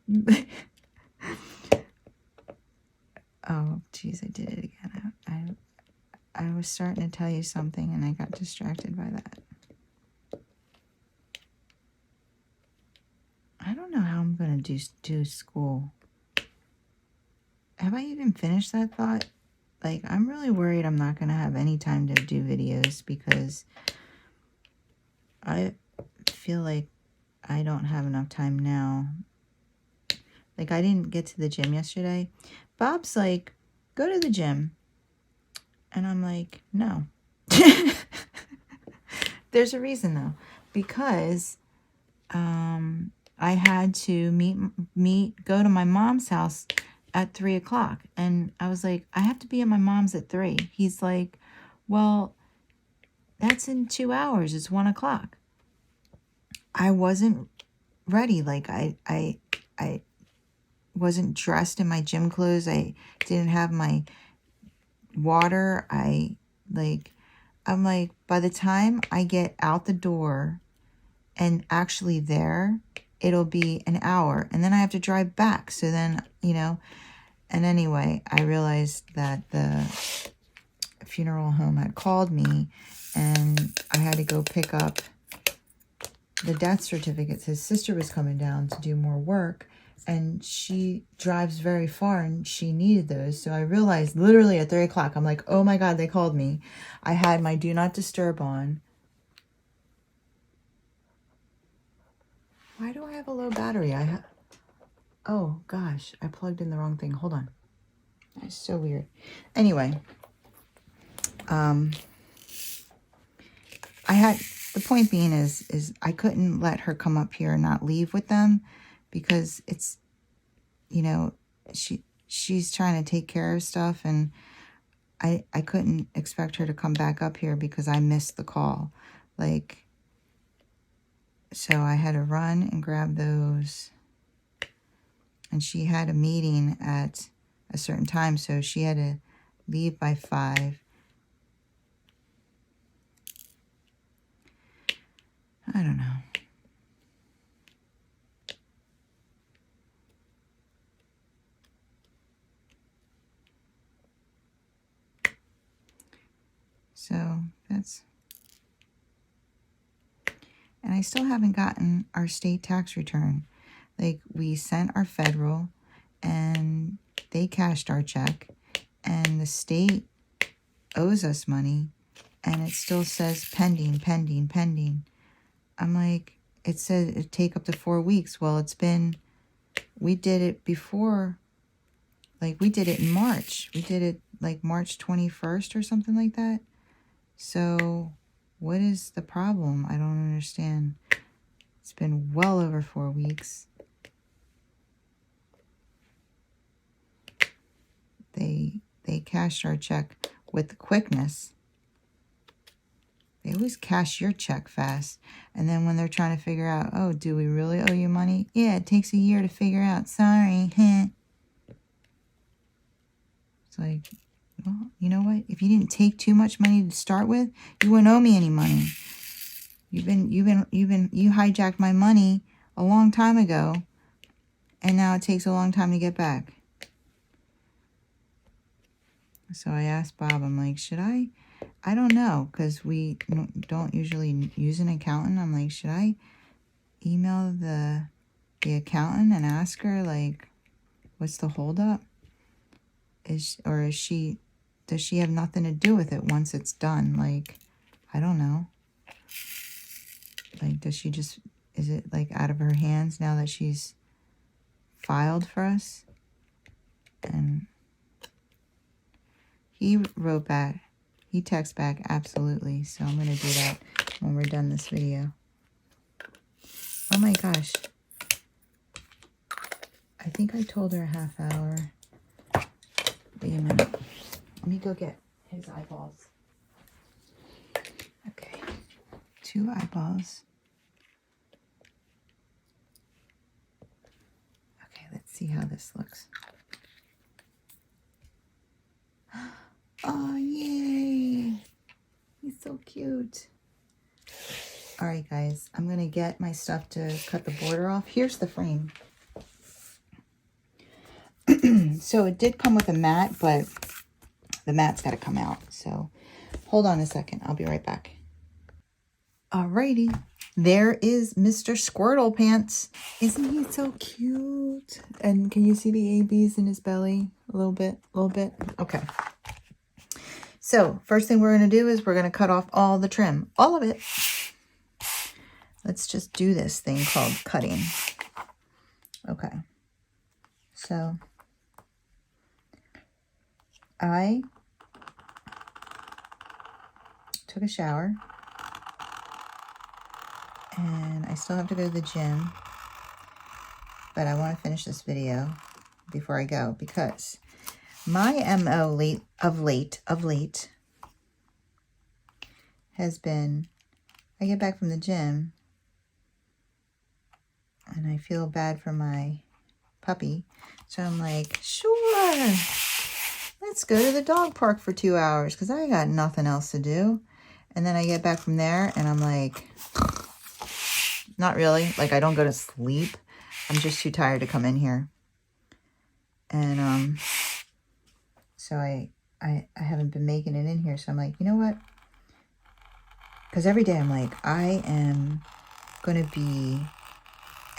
oh, geez, I did it again. I was starting to tell you something and I got distracted by that. I don't know how I'm going to do school. Have I even finished that thought? Like, I'm really worried I'm not going to have any time to do videos because I feel like I don't have enough time now. Like, I didn't get to the gym yesterday. Bob's like, go to the gym. And I'm like, no. There's a reason, though. Because I had to go to my mom's house at 3 o'clock. And I was like, I have to be at my mom's at 3. He's like, well, that's in 2 hours. It's 1 o'clock. I wasn't ready. Like I wasn't dressed in my gym clothes. I didn't have my water. I'm like, by the time I get out the door and actually there, it'll be an hour. And then I have to drive back. So then, you know, and anyway, I realized that the funeral home had called me and I had to go pick up the death certificates. His sister was coming down to do more work and she drives very far and she needed those. So I realized literally at 3 o'clock, I'm like, oh my God, they called me. I had my do not disturb on. Why do I have a low battery? Oh gosh, I plugged in the wrong thing. Hold on. That's so weird. Anyway, the point being is I couldn't let her come up here and not leave with them because it's, you know, she's trying to take care of stuff and I couldn't expect her to come back up here because I missed the call. Like, so I had to run and grab those. And she had a meeting at a certain time, so she had to leave by 5. I don't know. So that's, and I still haven't gotten our state tax return. Like, we sent our federal and they cashed our check and the state owes us money and it still says pending, pending, pending. I'm like, it said it'd take up to 4 weeks. Well, it's been, we did it before, like we did it in March. We did it like March 21st or something like that. So what is the problem? I don't understand. It's been well over 4 weeks. They cashed our check with the quickness. They always cash your check fast. And then when they're trying to figure out, oh, do we really owe you money? Yeah, it takes a year to figure out. Sorry. It's like, well, you know what? If you didn't take too much money to start with, you wouldn't owe me any money. You hijacked my money a long time ago, and now it takes a long time to get back. So I asked Bob, I'm like, should I don't know, because we don't usually use an accountant. I'm like, should I email the accountant and ask her, like, what's the holdup? Does she have nothing to do with it once it's done? Like, I don't know. Like, does she just, is it like out of her hands now that she's filed for us? And he wrote back, he texted back, absolutely. So I'm going to do that when we're done this video. Oh my gosh. I think I told her a half hour. Wait a minute. Let me go get his eyeballs. Okay. 2 eyeballs. Okay, let's see how this looks. Oh, yay. He's so cute. All right, guys. I'm going to get my stuff to cut the border off. Here's the frame. So it did come with a mat, but the mat's got to come out. So hold on a second. I'll be right back. Alrighty. There is Mr. Squirtle Pants. Isn't he so cute? And can you see the ABs in his belly? A little bit, Okay. So first thing we're going to do is we're going to cut off all the trim. All of it. Let's just do this thing called cutting. Okay. So I took a shower and I still have to go to the gym, but I want to finish this video before I go because my MO of late has been, I get back from the gym and I feel bad for my puppy. So I'm like, sure, let's go to the dog park for 2 hours because I got nothing else to do. And then I get back from there and I'm like, not really. Like, I don't go to sleep. I'm just too tired to come in here. And so I haven't been making it in here. So I'm like, you know what? Because every day I'm like, I am going to be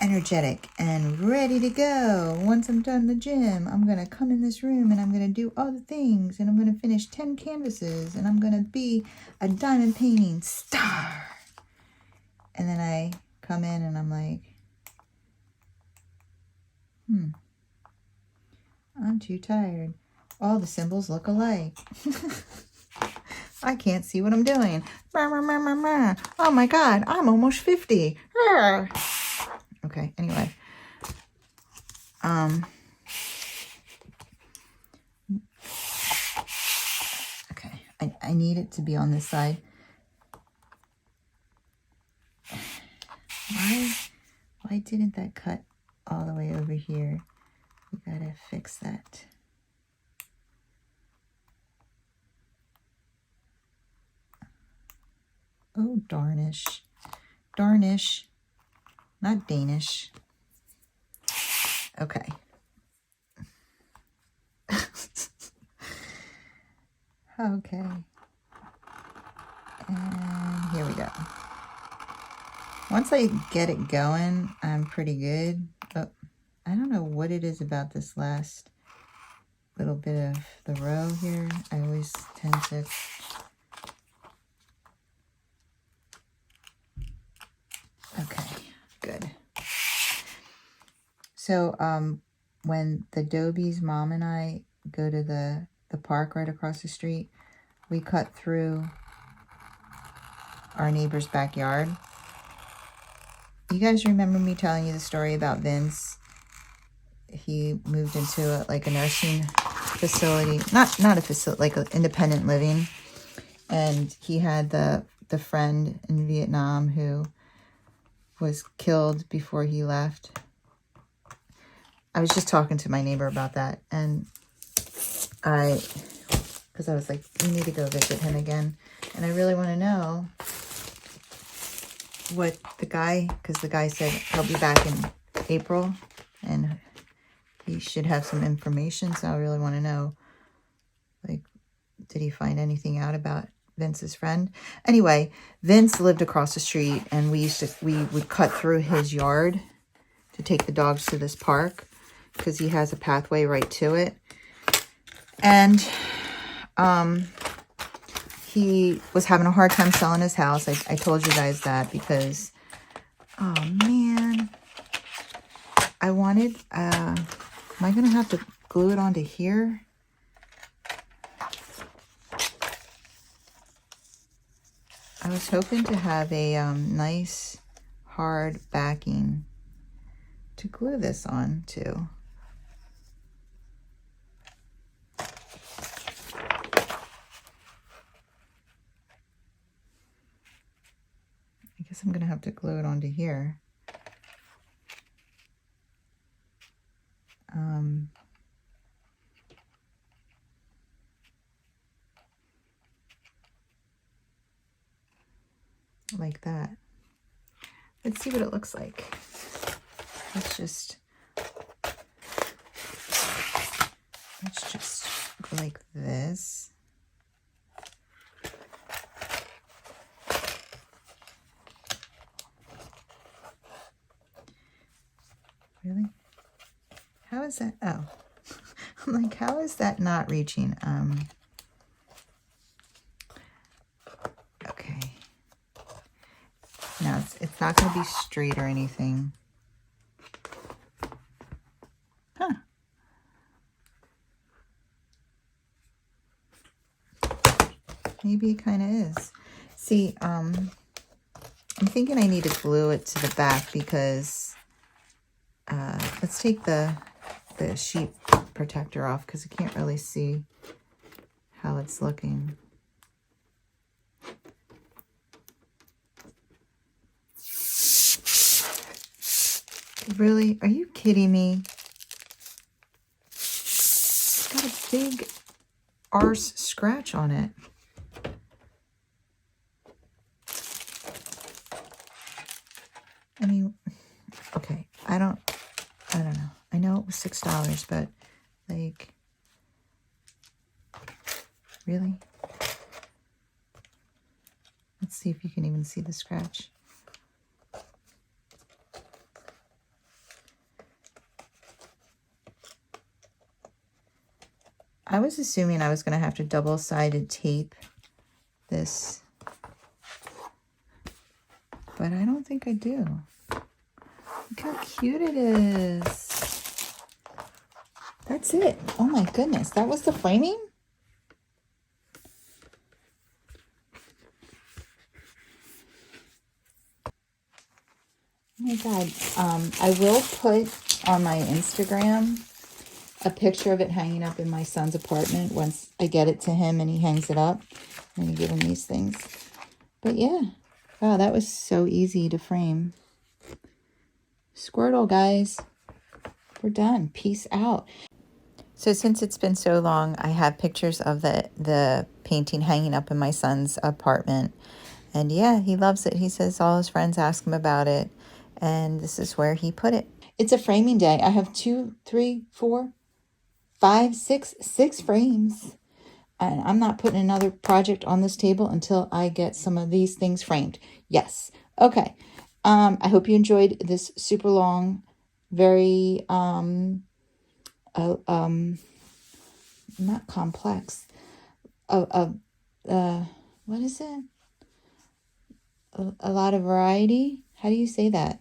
energetic and ready to go. Once I'm done the gym, I'm going to come in this room and I'm going to do all the things. And I'm going to finish 10 canvases. And I'm going to be a diamond painting star. And then I come in and I'm like, I'm too tired. All the symbols look alike. I can't see what I'm doing. Oh my God, I'm almost 50. Okay, anyway. Okay, I need it to be on this side. Why didn't that cut all the way over here? We gotta fix that. Oh, darnish. Darnish. Not Danish. Okay. Okay. And here we go. Once I get it going, I'm pretty good. But I don't know what it is about this last little bit of the row here. I always tend to... Okay, good. So when the Dobie's mom and I go to the park right across the street, we cut through our neighbor's backyard. You guys remember me telling you the story about Vince? He moved into a nursing facility, not a facility, like an independent living. And he had the friend in Vietnam who was killed before he left. I was just talking to my neighbor about that, and because I was like, we need to go visit him again, and I really want to know what the guy, because the guy said he'll be back in April, and he should have some information, so I really want to know, like, did he find anything out about Vince's friend? Anyway, Vince lived across the street, and we would cut through his yard to take the dogs to this park because he has a pathway right to it. And he was having a hard time selling his house. I told you guys that because, oh man, I wanted, am I going to have to glue it onto here? I was hoping to have a nice hard backing to glue this on to. I guess I'm going to have to glue it onto here. Like that. Let's see what it looks like. Let's just go like this. Really? How is that? Oh, I'm like, how is that not reaching? Okay. No, it's not going to be straight or anything. Huh. Maybe it kind of is. See, I'm thinking I need to glue it to the back because let's take the sheet protector off because I can't really see how it's looking. Really? Are you kidding me? It's got a big arse scratch on it. I mean, okay, I don't know. I know it was $6, but like, really? Let's see if you can even see the scratch. I was assuming I was going to have to double-sided tape this, but I don't think I do. Look how cute it is. That's it. Oh my goodness. That was the framing? Oh my God. I will put on my Instagram a picture of it hanging up in my son's apartment once I get it to him and he hangs it up. I'm going to give him these things. But yeah. Wow, that was so easy to frame. Squirtle, guys. We're done. Peace out. So since it's been so long, I have pictures of the painting hanging up in my son's apartment. And yeah, he loves it. He says all his friends ask him about it. And this is where he put it. It's a framing day. I have 2, 3, 4, 5, 6 frames. And I'm not putting another project on this table until I get some of these things framed. Yes. Okay. I hope you enjoyed this super long, very, not complex, what is it? A lot of variety. How do you say that?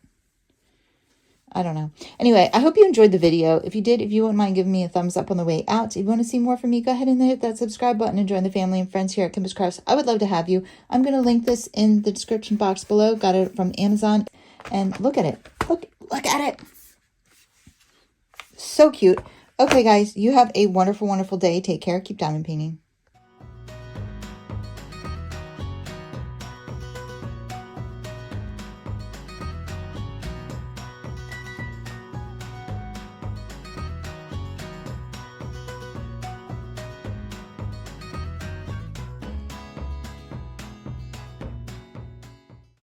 I don't know. Anyway, I hope you enjoyed the video. If you did, if you wouldn't mind giving me a thumbs up on the way out. If you want to see more from me, go ahead and hit that subscribe button and join the family and friends here at Kimber's Crafts. I would love to have you. I'm going to link this in the description box below. Got it from Amazon. And look at it. Look at it. So cute. Okay, guys, you have a wonderful, wonderful day. Take care. Keep diamond painting.